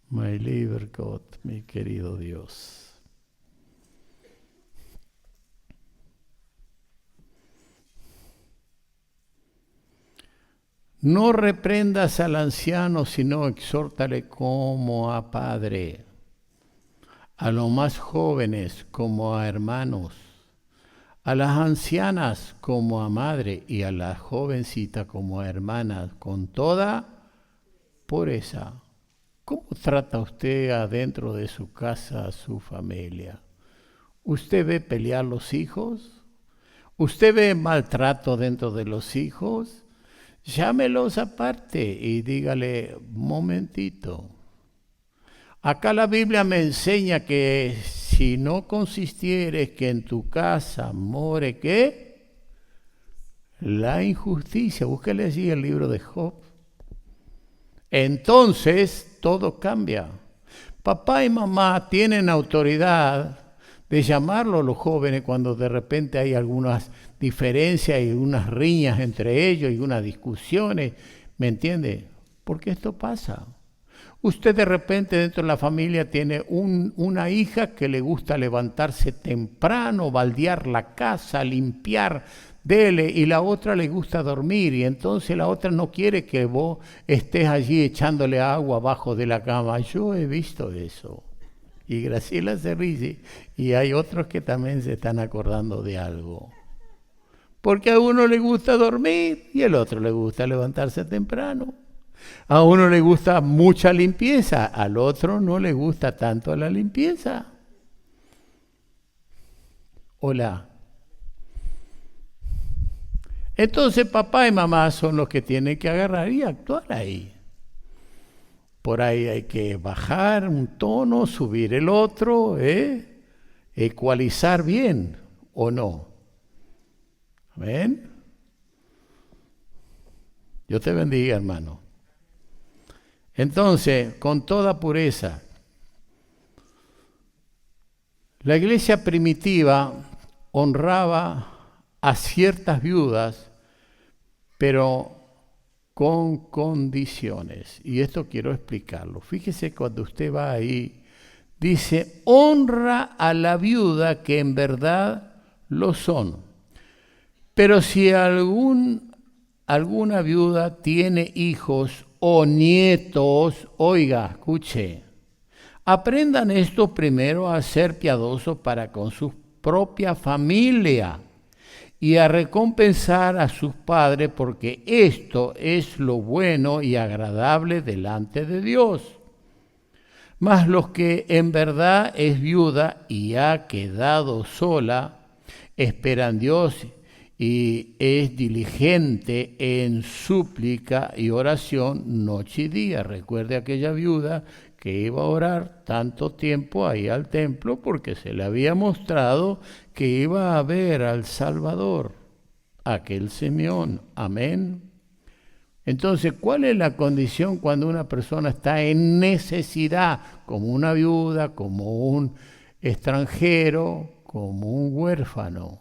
Speaker 1: My lieber Gott, mi querido Dios. No reprendas al anciano, sino exhórtale como a padre, a los más jóvenes como a hermanos, a las ancianas como a madre y a la jovencita como a hermana, con toda pureza. ¿Cómo trata usted adentro de su casa a su familia? ¿Usted ve pelear los hijos? ¿Usted ve maltrato dentro de los hijos? Llámelos aparte y dígale, momentito. Acá la Biblia me enseña que si no consistieres que en tu casa more, ¿qué? La injusticia. Búsquele allí el libro de Job. Entonces todo cambia. Papá y mamá tienen autoridad de llamarlo a los jóvenes cuando de repente hay algunas diferencias y unas riñas entre ellos y unas discusiones, ¿me entiende? Porque esto pasa. Usted de repente dentro de la familia tiene una hija que le gusta levantarse temprano, baldear la casa, limpiar, dele, y la otra le gusta dormir, y entonces la otra no quiere que vos estés allí echándole agua abajo de la cama. Yo he visto eso. Y Graciela se ríe, y hay otros que también se están acordando de algo. Porque a uno le gusta dormir y al otro le gusta levantarse temprano. A uno le gusta mucha limpieza, al otro no le gusta tanto la limpieza. Hola. Entonces papá y mamá son los que tienen que agarrar y actuar ahí. Por ahí hay que bajar un tono, subir el otro, ecualizar bien, ¿o no? ¿Ven? Dios te bendiga, hermano. Entonces, con toda pureza, la iglesia primitiva honraba a ciertas viudas, pero con condiciones. Y esto quiero explicarlo. Fíjese cuando usted va ahí, dice, honra a la viuda que en verdad lo son. Pero si alguna viuda tiene hijos o nietos, oiga, escuche, aprendan esto primero a ser piadosos para con su propia familia y a recompensar a sus padres, porque esto es lo bueno y agradable delante de Dios. Mas los que en verdad es viuda y ha quedado sola, esperan Dios y es diligente en súplica y oración noche y día. Recuerde aquella viuda que iba a orar tanto tiempo ahí al templo porque se le había mostrado que iba a ver al Salvador, aquel Simeón. Amén. Entonces, ¿cuál es la condición cuando una persona está en necesidad, como una viuda, como un extranjero, como un huérfano?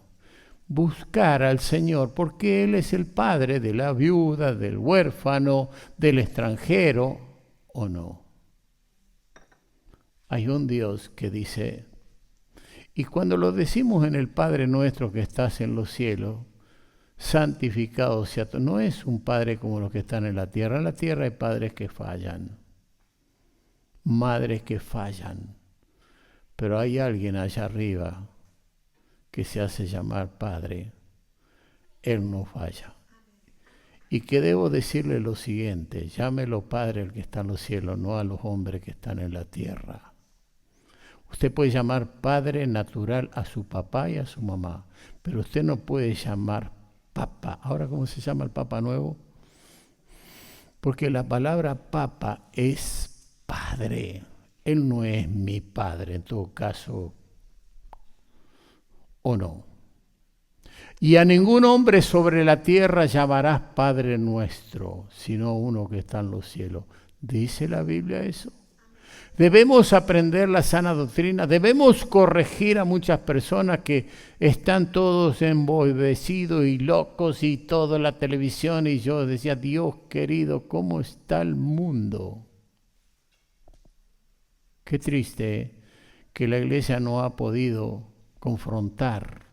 Speaker 1: Buscar al Señor, porque Él es el Padre de la viuda, del huérfano, del extranjero, ¿o no? Hay un Dios que dice, y cuando lo decimos en el Padre nuestro que estás en los cielos, santificado sea tu, no es un Padre como los que están en la tierra. En la tierra hay padres que fallan, madres que fallan, pero hay alguien allá arriba que se hace llamar Padre. Él no falla. y que debo decirle lo siguiente: llámelo Padre el que está en los cielos, no a los hombres que están en la tierra. Usted puede llamar Padre natural a su papá y a su mamá, pero usted no puede llamar Papa. ¿Ahora cómo se llama el Papa nuevo? Porque la palabra Papa es Padre. Él no es mi Padre, en todo caso, ¿o no? Y a ningún hombre sobre la tierra llamarás Padre nuestro, sino uno que está en los cielos. ¿Dice la Biblia eso? Debemos aprender la sana doctrina, debemos corregir a muchas personas que están todos embohecidos y locos y toda la televisión, y yo decía: Dios querido, ¿cómo está el mundo? Qué triste que la iglesia no ha podido confrontar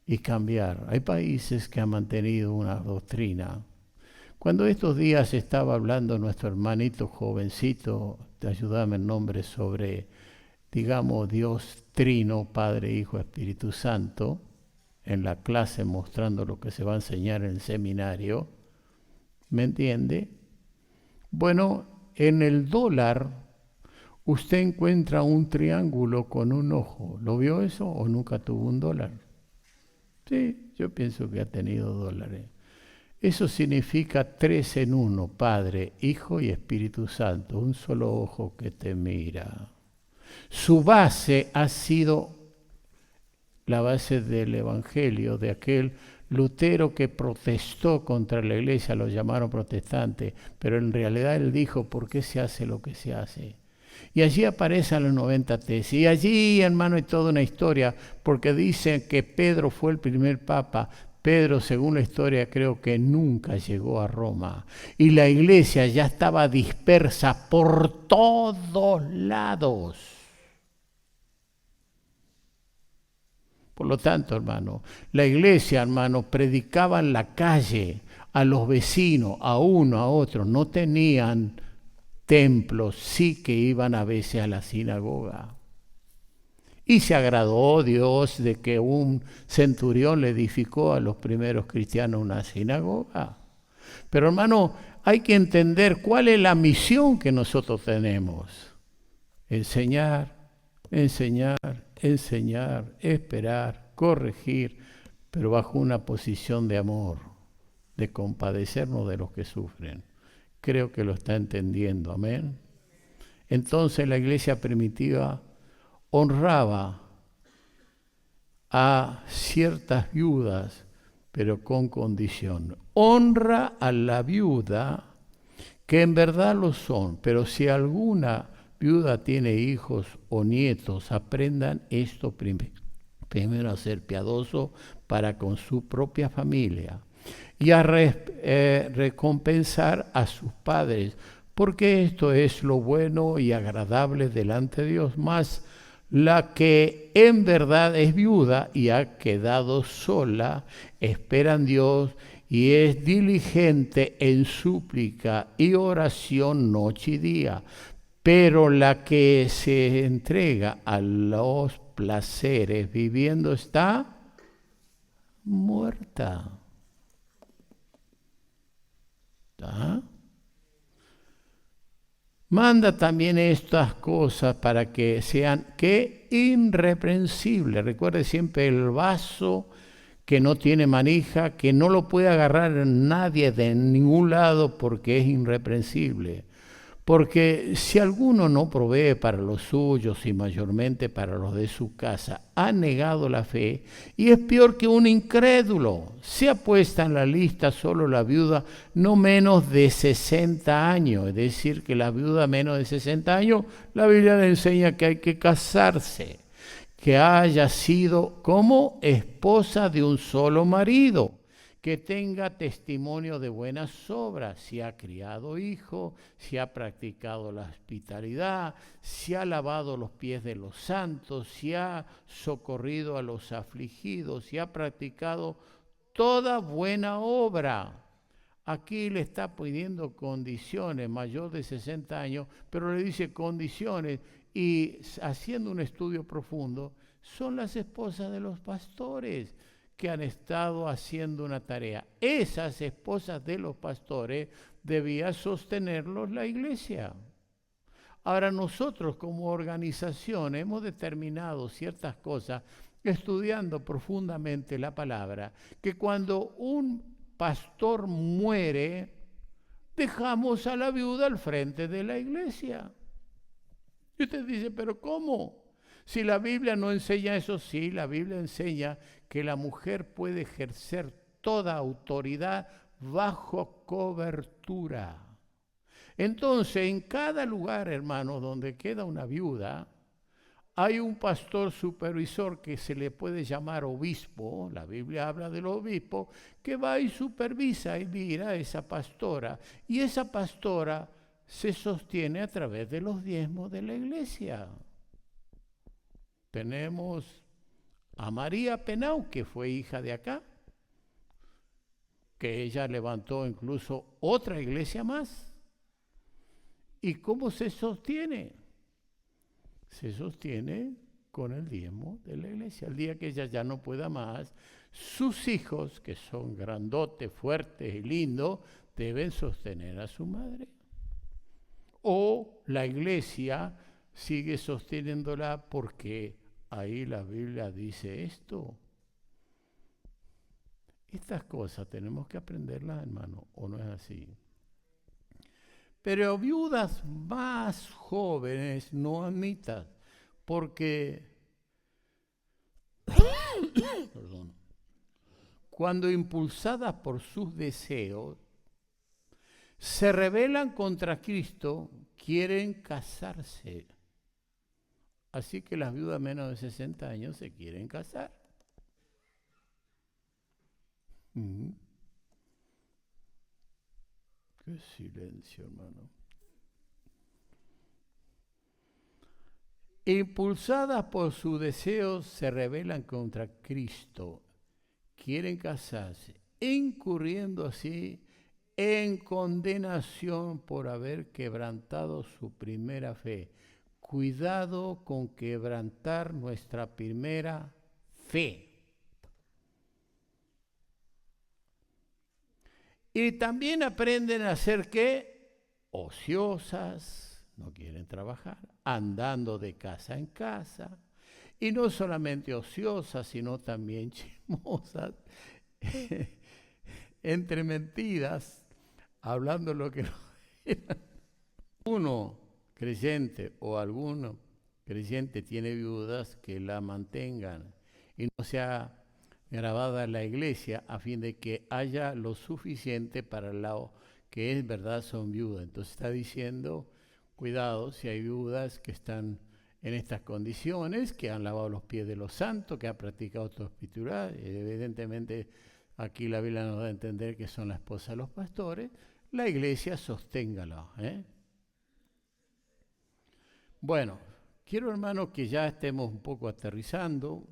Speaker 1: y cambiar. Hay países que han mantenido una doctrina. Cuando estos días estaba hablando nuestro hermanito jovencito, ayúdame el nombre, sobre, digamos, Dios Trino, Padre, Hijo, Espíritu Santo, en la clase mostrando lo que se va a enseñar en el seminario, ¿me entiende? Bueno, en el dólar usted encuentra un triángulo con un ojo. ¿Lo vio eso o nunca tuvo un dólar? Sí, yo pienso que ha tenido dólares. Eso significa 3 en 1, Padre, Hijo y Espíritu Santo, un solo ojo que te mira. Su base ha sido la base del Evangelio, de aquel Lutero que protestó contra la iglesia, lo llamaron protestante, pero en realidad él dijo: ¿por qué se hace lo que se hace? Y allí aparecen las 90 tesis. Y allí, hermano, hay toda una historia, porque dicen que Pedro fue el primer papa. Pedro, según la historia, creo que nunca llegó a Roma. Y la iglesia ya estaba dispersa por todos lados. Por lo tanto, hermano, la iglesia, hermano, predicaba en la calle a los vecinos, a uno, a otro. No tenían templos, sí que iban a veces a la sinagoga. Y se agradó Dios de que un centurión le edificó a los primeros cristianos una sinagoga. Pero hermano, hay que entender cuál es la misión que nosotros tenemos. Enseñar, enseñar, enseñar, esperar, corregir, pero bajo una posición de amor, de compadecernos de los que sufren. Creo que lo está entendiendo, amén. Entonces la iglesia primitiva honraba a ciertas viudas, pero con condición. Honra a la viuda, que en verdad lo son, pero si alguna viuda tiene hijos o nietos, aprendan esto primero a ser piadoso para con su propia familia y a recompensar a sus padres, porque esto es lo bueno y agradable delante de Dios. Más la que en verdad es viuda y ha quedado sola, espera en Dios y es diligente en súplica y oración noche y día. Pero la que se entrega a los placeres viviendo está muerta. ¿Está? Manda también estas cosas para que sean irreprensibles. Recuerde siempre el vaso que no tiene manija, que no lo puede agarrar nadie de ningún lado porque es irreprensible. Porque si alguno no provee para los suyos y mayormente para los de su casa, ha negado la fe y es peor que un incrédulo. Se ha puesto en la lista solo la viuda no menos de 60 años. Es decir, que la viuda menos de 60 años, la Biblia le enseña que hay que casarse, que haya sido como esposa de un solo marido, que tenga testimonio de buenas obras, si ha criado hijos, si ha practicado la hospitalidad, si ha lavado los pies de los santos, si ha socorrido a los afligidos, si ha practicado toda buena obra. Aquí le está pidiendo condiciones, mayor de 60 años, pero le dice condiciones, y haciendo un estudio profundo, son las esposas de los pastores, que han estado haciendo una tarea. Esas esposas de los pastores debía sostenerlos la iglesia. Ahora nosotros como organización hemos determinado ciertas cosas estudiando profundamente la palabra, que cuando un pastor muere, dejamos a la viuda al frente de la iglesia. Y usted dice, ¿pero cómo? Si la Biblia no enseña eso, sí, la Biblia enseña que la mujer puede ejercer toda autoridad bajo cobertura. Entonces, en cada lugar, hermano, donde queda una viuda, hay un pastor supervisor que se le puede llamar obispo, la Biblia habla del obispo, que va y supervisa y mira a esa pastora. Y esa pastora se sostiene a través de los diezmos de la iglesia. Tenemos a María Penau, que fue hija de acá, que ella levantó incluso otra iglesia más. ¿Y cómo se sostiene? Se sostiene con el diezmo de la iglesia. El día que ella ya no pueda más, sus hijos, que son grandotes, fuertes y lindos, deben sostener a su madre. O la iglesia sigue sosteniéndola porque ahí la Biblia dice esto. Estas cosas tenemos que aprenderlas, hermano, ¿o no es así? Pero viudas más jóvenes no admitas, porque perdón, cuando impulsadas por sus deseos, se rebelan contra Cristo, quieren casarse. Así que las viudas menos de 60 años se quieren casar. Qué silencio, hermano. Impulsadas por sus deseos, se rebelan contra Cristo, quieren casarse, incurriendo así en condenación por haber quebrantado su primera fe. Cuidado con quebrantar nuestra primera fe. Y también aprenden a ser ¿qué? Ociosas, no quieren trabajar, andando de casa en casa. Y no solamente ociosas, sino también chismosas, entre mentiras, hablando lo que no era. Uno creyente o alguno creyente tiene viudas que la mantengan y no sea grabada en la iglesia a fin de que haya lo suficiente para lo que es verdad son viudas. Entonces está diciendo, cuidado si hay viudas que están en estas condiciones, que han lavado los pies de los santos, que han practicado autoespiritualidad. Evidentemente aquí la Biblia nos da a entender que son la esposa de los pastores. La iglesia sosténgala. Bueno, quiero hermanos que ya estemos un poco aterrizando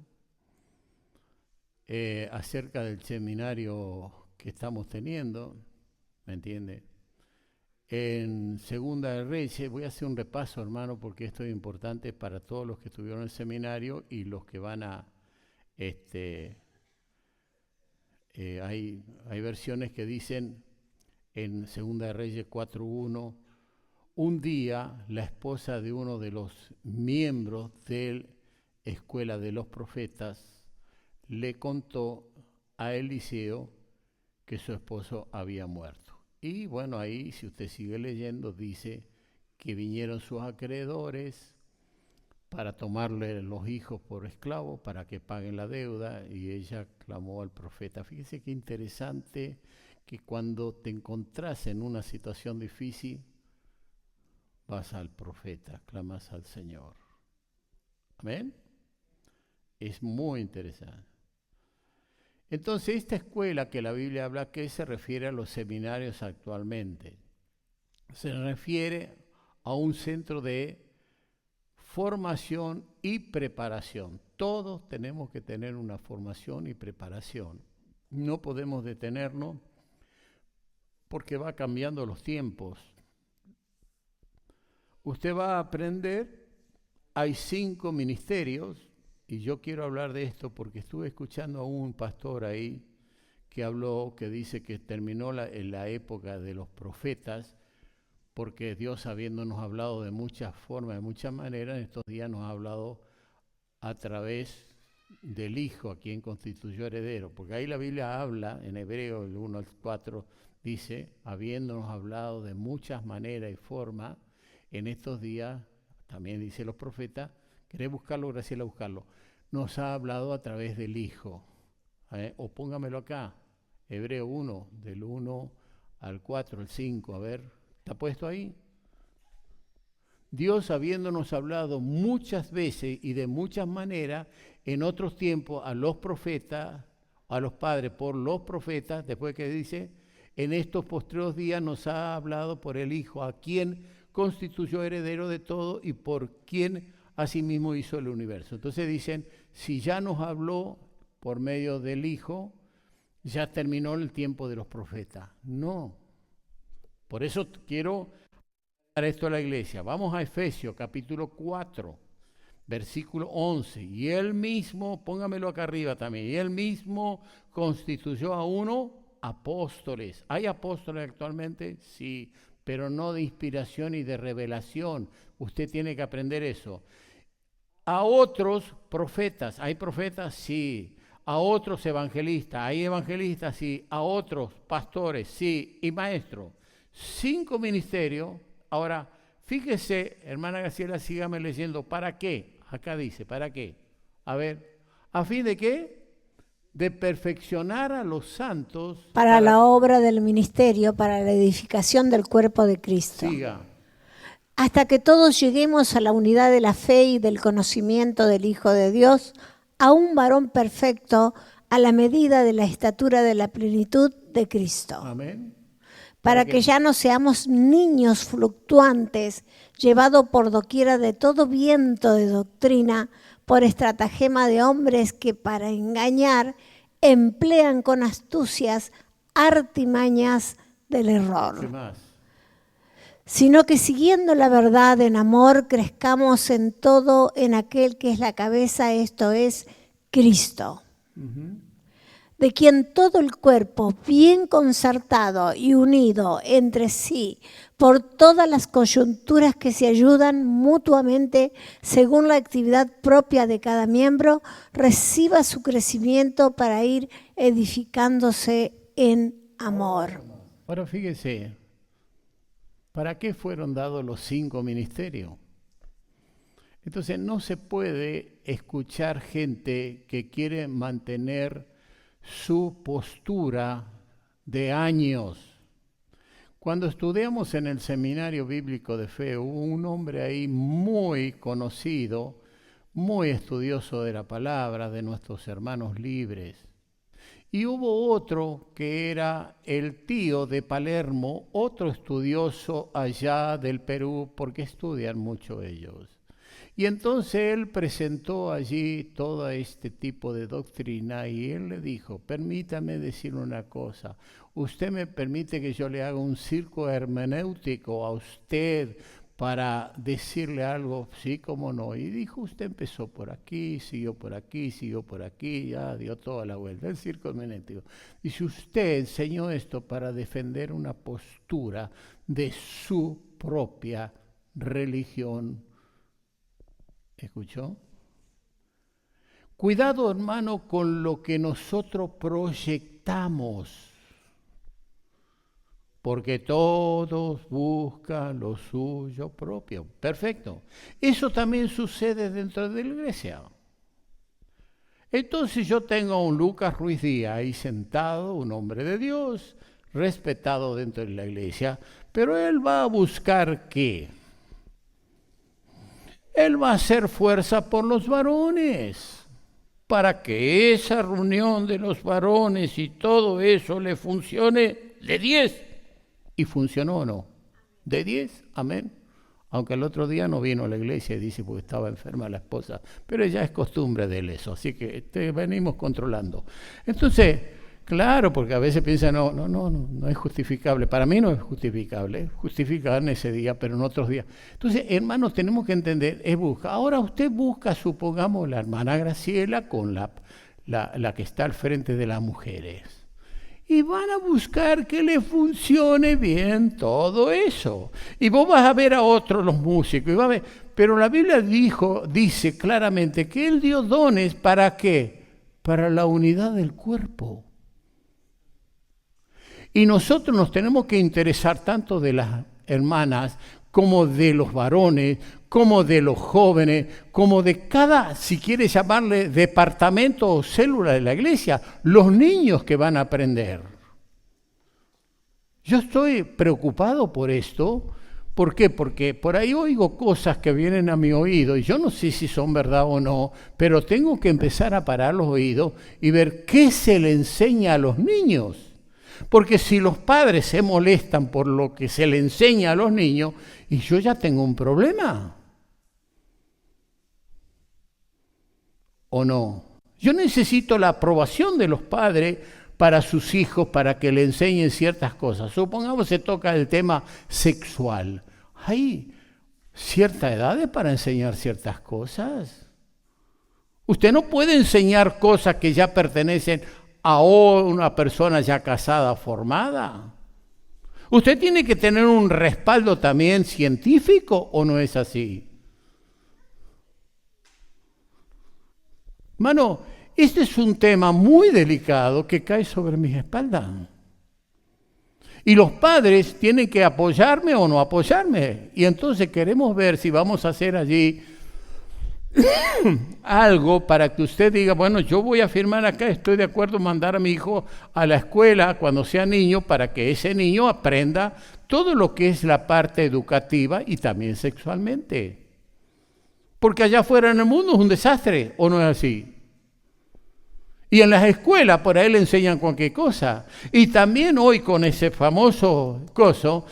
Speaker 1: acerca del seminario que estamos teniendo, ¿me entiende? En Segunda de Reyes, voy a hacer un repaso, hermano, porque esto es importante para todos los que estuvieron en el seminario y los que van a, hay versiones que dicen en Segunda de Reyes 4:1, un día la esposa de uno de los miembros de la escuela de los profetas le contó a Eliseo que su esposo había muerto. Y bueno, ahí si usted sigue leyendo dice que vinieron sus acreedores para tomarle los hijos por esclavos para que paguen la deuda y ella clamó al profeta. Fíjese qué interesante que cuando te encontrás en una situación difícil vas al profeta, clamas al Señor. Amén. Es muy interesante. Entonces, esta escuela que la Biblia habla, ¿qué se refiere a los seminarios actualmente? Se refiere a un centro de formación y preparación. Todos tenemos que tener una formación y preparación. No podemos detenernos porque va cambiando los tiempos. Usted va a aprender, hay 5 ministerios y yo quiero hablar de esto porque estuve escuchando a un pastor ahí que habló, que dice que terminó la época de los profetas, porque Dios, habiéndonos hablado de muchas formas, de muchas maneras, en estos días nos ha hablado a través del Hijo, a quien constituyó heredero. Porque ahí la Biblia habla, en Hebreo, el 1 al 4, dice, habiéndonos hablado de muchas maneras y formas, en estos días, también dice los profetas, ¿querés buscarlo? Graciela, buscarlo. Nos ha hablado a través del Hijo. O póngamelo acá, Hebreo 1, del 1 al 4, al 5, a ver, ¿está puesto ahí? Dios, habiéndonos hablado muchas veces y de muchas maneras, en otros tiempos a los profetas, a los padres por los profetas, después que dice, en estos postreros días nos ha hablado por el Hijo, a quien constituyó heredero de todo y por quien asimismo hizo el universo. Entonces dicen, si ya nos habló por medio del Hijo, ya terminó el tiempo de los profetas. No. Por eso quiero dar esto a la iglesia. Vamos a Efesios capítulo 4, versículo 11. Y él mismo, póngamelo acá arriba también, y él mismo constituyó a uno apóstoles. ¿Hay apóstoles actualmente? Sí, pero no de inspiración y de revelación. Usted tiene que aprender eso. A otros profetas. ¿Hay profetas? Sí. A otros evangelistas. ¿Hay evangelistas? Sí. A otros pastores. Sí. Y maestros. 5 ministerios. Ahora, fíjese, hermana Graciela, sígame leyendo. ¿Para qué? Acá dice, ¿para qué? A ver, ¿a fin de qué? De perfeccionar a los santos.
Speaker 2: Para la obra del ministerio, para la edificación del cuerpo de Cristo.
Speaker 1: Siga.
Speaker 2: Hasta que todos lleguemos a la unidad de la fe y del conocimiento del Hijo de Dios, a un varón perfecto, a la medida de la estatura de la plenitud de Cristo.
Speaker 1: Amén.
Speaker 2: Para que ya no seamos niños fluctuantes, llevados por doquiera de todo viento de doctrina, por estratagema de hombres que para engañar emplean con astucias artimañas del error.
Speaker 1: ¿Qué más?
Speaker 2: Sino que siguiendo la verdad en amor, crezcamos en todo en aquel que es la cabeza, esto es Cristo. De quien todo el cuerpo, bien concertado y unido entre sí, por todas las coyunturas que se ayudan mutuamente según la actividad propia de cada miembro, reciba su crecimiento para ir edificándose en amor.
Speaker 1: Ahora fíjese, ¿para qué fueron dados los 5 ministerios? Entonces no se puede escuchar gente que quiere mantener su postura de años. Cuando estudiamos en el seminario bíblico de fe, hubo un hombre ahí muy conocido, muy estudioso de la palabra, de nuestros hermanos libres. Y hubo otro que era el tío de Palermo, otro estudioso allá del Perú, porque estudian mucho ellos. Y entonces él presentó allí todo este tipo de doctrina y él le dijo, permítame decir una cosa, usted me permite que yo le haga un circo hermenéutico a usted para decirle algo, sí, cómo no. Y dijo, usted empezó por aquí, siguió por aquí, siguió por aquí, ya dio toda la vuelta, el circo hermenéutico. Dice, usted enseñó esto para defender una postura de su propia religión. ¿Escuchó? Cuidado, hermano, con lo que nosotros proyectamos, porque todos buscan lo suyo propio. Perfecto. Eso también sucede dentro de la iglesia. Entonces yo tengo a un Lucas Ruiz Díaz ahí sentado, un hombre de Dios, respetado dentro de la iglesia, pero él va a buscar ¿qué? Él va a hacer fuerza por los varones, para que esa reunión de los varones y todo eso le funcione de 10. ¿Y funcionó o no? ¿De 10? Amén. Aunque el otro día no vino a la iglesia y dice porque estaba enferma la esposa, pero ya es costumbre de él eso, así que venimos controlando. Entonces, Claro, porque a veces piensan, no es justificable. Para mí no es justificable, es justificable en ese día, pero en otros días. Entonces, hermanos, tenemos que entender, es busca. Ahora usted busca, supongamos, la hermana Graciela con la que está al frente de las mujeres. Y van a buscar que le funcione bien todo eso. Y vos vas a ver a otros, los músicos, y vas a ver. Pero la Biblia dice claramente que Él dio dones, ¿para qué? Para la unidad del cuerpo. Y nosotros nos tenemos que interesar tanto de las hermanas como de los varones, como de los jóvenes, como de cada, si quieres llamarle, departamento o célula de la iglesia, los niños que van a aprender. Yo estoy preocupado por esto. ¿Por qué? Porque por ahí oigo cosas que vienen a mi oído y yo no sé si son verdad o no, pero tengo que empezar a parar los oídos y ver qué se le enseña a los niños. Porque si los padres se molestan por lo que se le enseña a los niños, y yo ya tengo un problema. ¿O no? Yo necesito la aprobación de los padres para sus hijos, para que le enseñen ciertas cosas. Supongamos se toca el tema sexual. ¿Hay cierta edad para enseñar ciertas cosas? Usted no puede enseñar cosas que ya pertenecen a una persona ya casada, formada. Usted tiene que tener un respaldo también científico, ¿o no es así? Hermano, este es un tema muy delicado que cae sobre mis espaldas. Y los padres tienen que apoyarme o no apoyarme. Y entonces queremos ver si vamos a hacer allí algo para que usted diga, bueno, yo voy a firmar acá, estoy de acuerdo en mandar a mi hijo a la escuela cuando sea niño para que ese niño aprenda todo lo que es la parte educativa y también sexualmente. Porque allá afuera en el mundo es un desastre, ¿o no es así? Y en las escuelas por ahí le enseñan cualquier cosa. Y también hoy con ese famoso coso,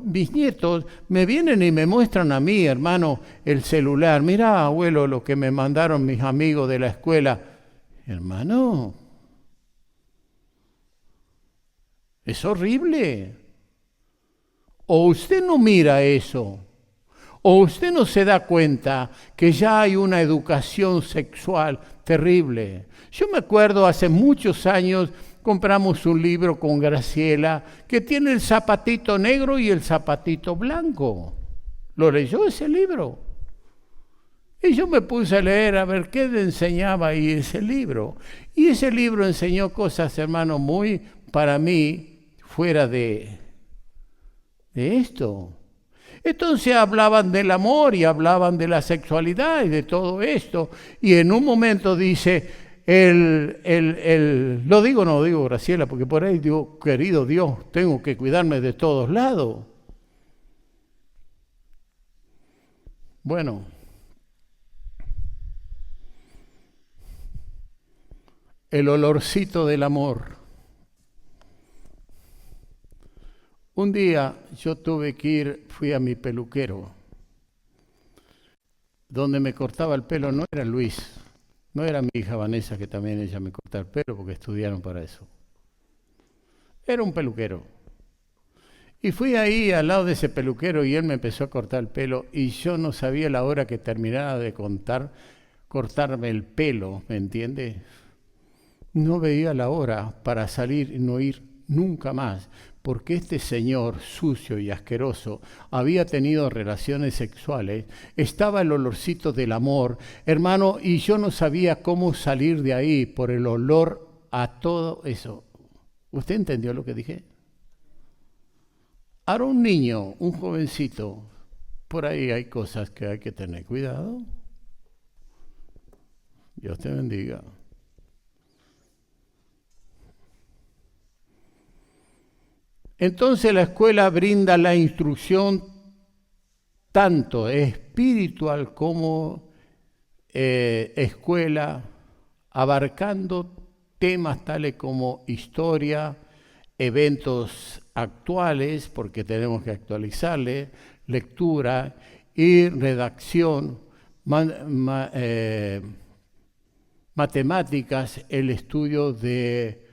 Speaker 1: mis nietos me vienen y me muestran a mí, hermano, el celular. Mira, abuelo, lo que me mandaron mis amigos de la escuela. Hermano, es horrible. O usted no mira eso, o usted no se da cuenta que ya hay una educación sexual terrible. Yo me acuerdo hace muchos años, compramos un libro con Graciela que tiene el zapatito negro y el zapatito blanco. ¿Lo leyó ese libro? Y yo me puse a leer a ver qué le enseñaba ahí ese libro. Y ese libro enseñó cosas, hermano, muy, para mí, fuera de esto. Entonces hablaban del amor y hablaban de la sexualidad y de todo esto. Y en un momento dice, no digo Graciela, porque por ahí digo, querido Dios, tengo que cuidarme de todos lados. Bueno, el olorcito del amor. Un día yo fui a mi peluquero, donde me cortaba el pelo, no era Luis, no era mi hija Vanessa, que también ella me cortaba el pelo, porque estudiaron para eso. Era un peluquero. Y fui ahí al lado de ese peluquero y él me empezó a cortar el pelo y yo no sabía la hora que terminara de cortarme el pelo, ¿me entiende? No veía la hora para salir y no ir nunca más, porque este señor sucio y asqueroso había tenido relaciones sexuales, estaba el olorcito del amor, hermano, y yo no sabía cómo salir de ahí por el olor a todo eso. ¿Usted entendió lo que dije? Ahora un niño, un jovencito, por ahí hay cosas que hay que tener cuidado. Dios te bendiga. Entonces la escuela brinda la instrucción tanto espiritual como escuela, abarcando temas tales como historia, eventos actuales, porque tenemos que actualizarle, lectura y redacción, matemáticas, el estudio de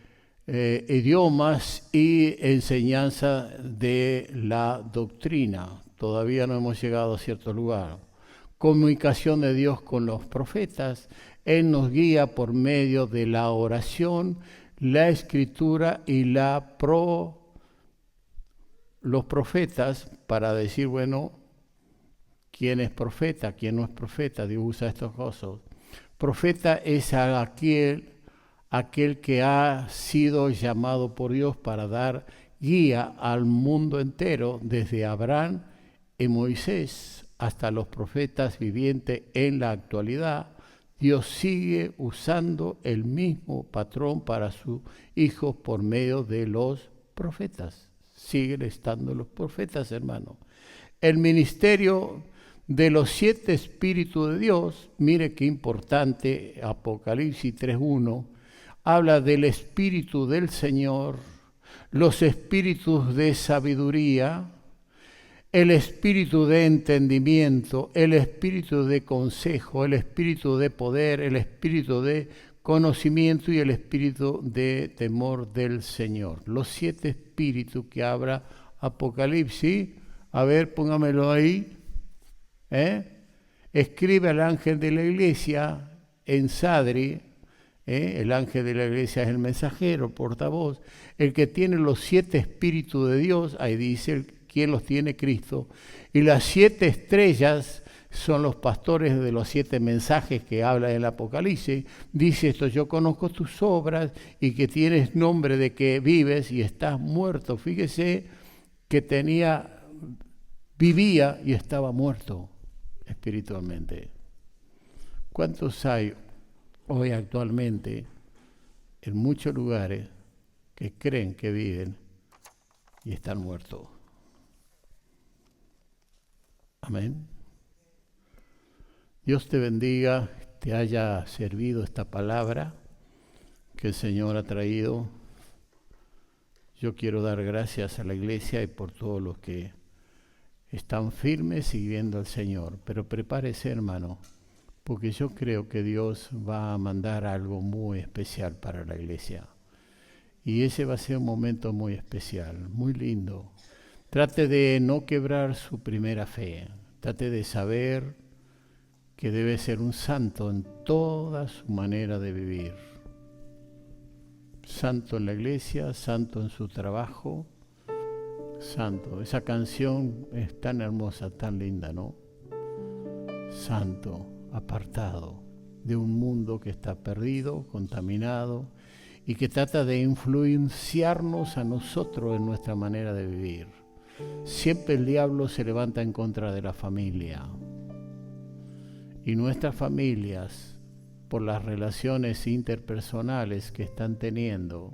Speaker 1: idiomas y enseñanza de la doctrina. Todavía no hemos llegado a cierto lugar. Comunicación de Dios con los profetas. Él nos guía por medio de la oración, la escritura y los profetas para decir, bueno, quién es profeta, quién no es profeta. Dios usa estos cosas. Profeta es aquel que ha sido llamado por Dios para dar guía al mundo entero, desde Abraham y Moisés hasta los profetas vivientes en la actualidad. Dios sigue usando el mismo patrón para sus hijos por medio de los profetas. Siguen estando los profetas, hermano. El ministerio de los 7 espíritus de Dios, mire qué importante, Apocalipsis 3:1, habla del espíritu del Señor, los espíritus de sabiduría, el espíritu de entendimiento, el espíritu de consejo, el espíritu de poder, el espíritu de conocimiento y el espíritu de temor del Señor. Los 7 espíritus que habla Apocalipsis. A ver, póngamelo ahí. Escribe al ángel de la iglesia en Sadri. El ángel de la iglesia es el mensajero, portavoz. El que tiene los 7 espíritus de Dios, ahí dice quién los tiene, Cristo. Y las 7 estrellas son los pastores de los 7 mensajes que habla el Apocalipsis. Dice esto: yo conozco tus obras y que tienes nombre de que vives y estás muerto. Fíjese que vivía y estaba muerto espiritualmente. ¿Cuántos hay hoy actualmente en muchos lugares que creen que viven y están muertos? Amén. Dios te bendiga, te haya servido esta palabra que el Señor ha traído. Yo quiero dar gracias a la iglesia y por todos los que están firmes siguiendo al Señor. Pero prepárese, hermano, porque yo creo que Dios va a mandar algo muy especial para la iglesia. Y ese va a ser un momento muy especial, muy lindo. Trate de no quebrar su primera fe. Trate de saber que debe ser un santo en toda su manera de vivir. Santo en la iglesia, santo en su trabajo, santo. Esa canción es tan hermosa, tan linda, ¿no? Santo, apartado de un mundo que está perdido, contaminado y que trata de influenciarnos a nosotros en nuestra manera de vivir. Siempre el diablo se levanta en contra de la familia. Y nuestras familias, por las relaciones interpersonales que están teniendo,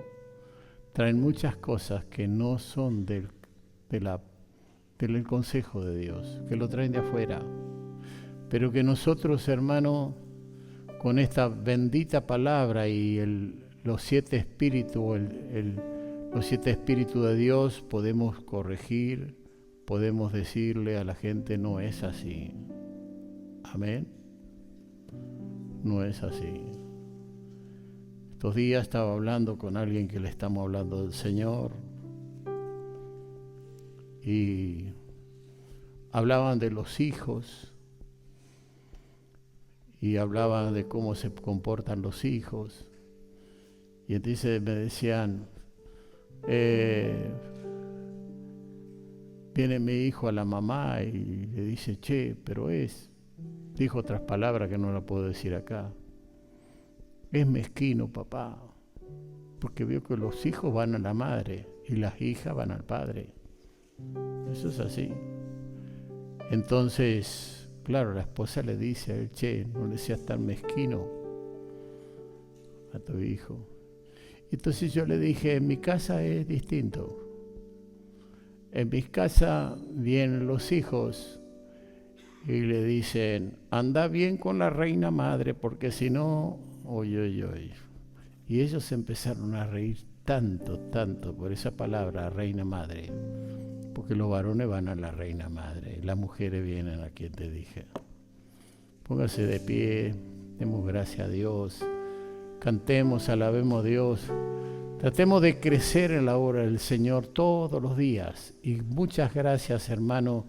Speaker 1: traen muchas cosas que no son del consejo de Dios, que lo traen de afuera. Pero que nosotros, hermanos, con esta bendita palabra y los 7 espíritus, los 7 espíritus de Dios, podemos corregir, podemos decirle a la gente: no es así. Amén. No es así. Estos días estaba hablando con alguien que le estamos hablando del Señor y hablaban de los hijos y hablaban de cómo se comportan los hijos. Y entonces me decían, viene mi hijo a la mamá y le dice: che, pero dijo otras palabras que no la puedo decir acá. Es mezquino, papá, porque veo que los hijos van a la madre y las hijas van al padre. Eso es así. Entonces, claro, la esposa le dice a él: che, no le seas tan mezquino a tu hijo. Entonces yo le dije: en mi casa es distinto. En mi casa vienen los hijos y le dicen: anda bien con la reina madre, porque si no, oy. Y ellos empezaron a reír tanto por esa palabra, reina madre, porque los varones van a la reina madre, las mujeres vienen a quien te dije. Póngase de pie, demos gracias a Dios, cantemos, alabemos a Dios. Tratemos de crecer en la obra del Señor todos los días. Y muchas gracias, hermano,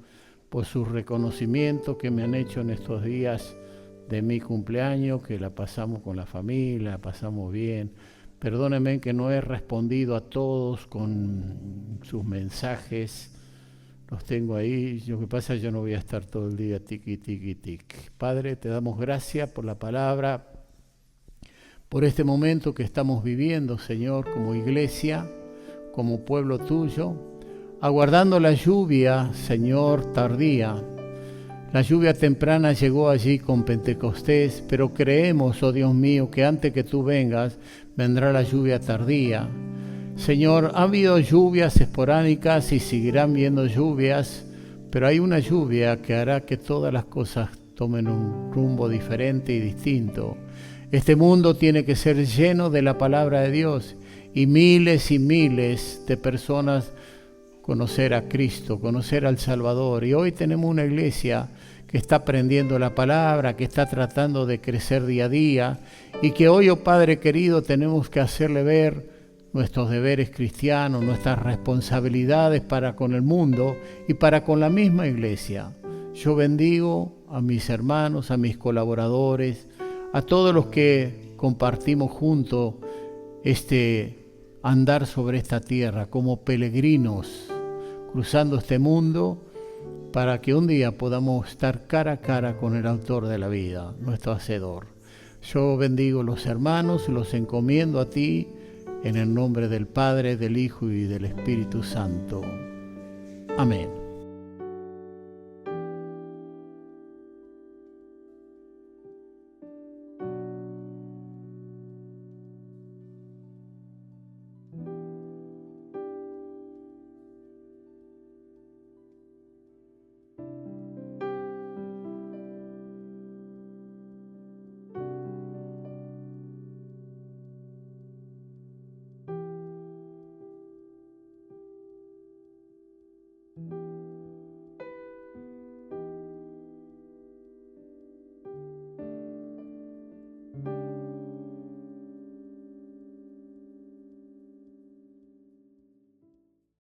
Speaker 1: por su reconocimiento que me han hecho en estos días de mi cumpleaños, que la pasamos con la familia, la pasamos bien. Perdónenme que no he respondido a todos con sus mensajes. Los tengo ahí. Lo que pasa es que yo no voy a estar todo el día tiqui, tiqui, tiqui. Padre, te damos gracias por la palabra, por este momento que estamos viviendo, Señor, como iglesia, como pueblo tuyo, aguardando la lluvia, Señor, tardía. La lluvia temprana llegó allí con Pentecostés, pero creemos, oh Dios mío, que antes que tú vengas, vendrá la lluvia tardía. Señor, ha habido lluvias esporádicas y seguirán viendo lluvias, pero hay una lluvia que hará que todas las cosas tomen un rumbo diferente y distinto. Este mundo tiene que ser lleno de la palabra de Dios y miles de personas conocer a Cristo, conocer al Salvador. Y hoy tenemos una iglesia que está aprendiendo la palabra, que está tratando de crecer día a día y que hoy, oh Padre querido, tenemos que hacerle ver nuestros deberes cristianos, nuestras responsabilidades para con el mundo y para con la misma iglesia. Yo bendigo a mis hermanos, a mis colaboradores, a todos los que compartimos juntos este andar sobre esta tierra como peregrinos, cruzando este mundo para que un día podamos estar cara a cara con el autor de la vida, nuestro Hacedor. Yo bendigo a los hermanos y los encomiendo a ti en el nombre del Padre, del Hijo y del Espíritu Santo. Amén.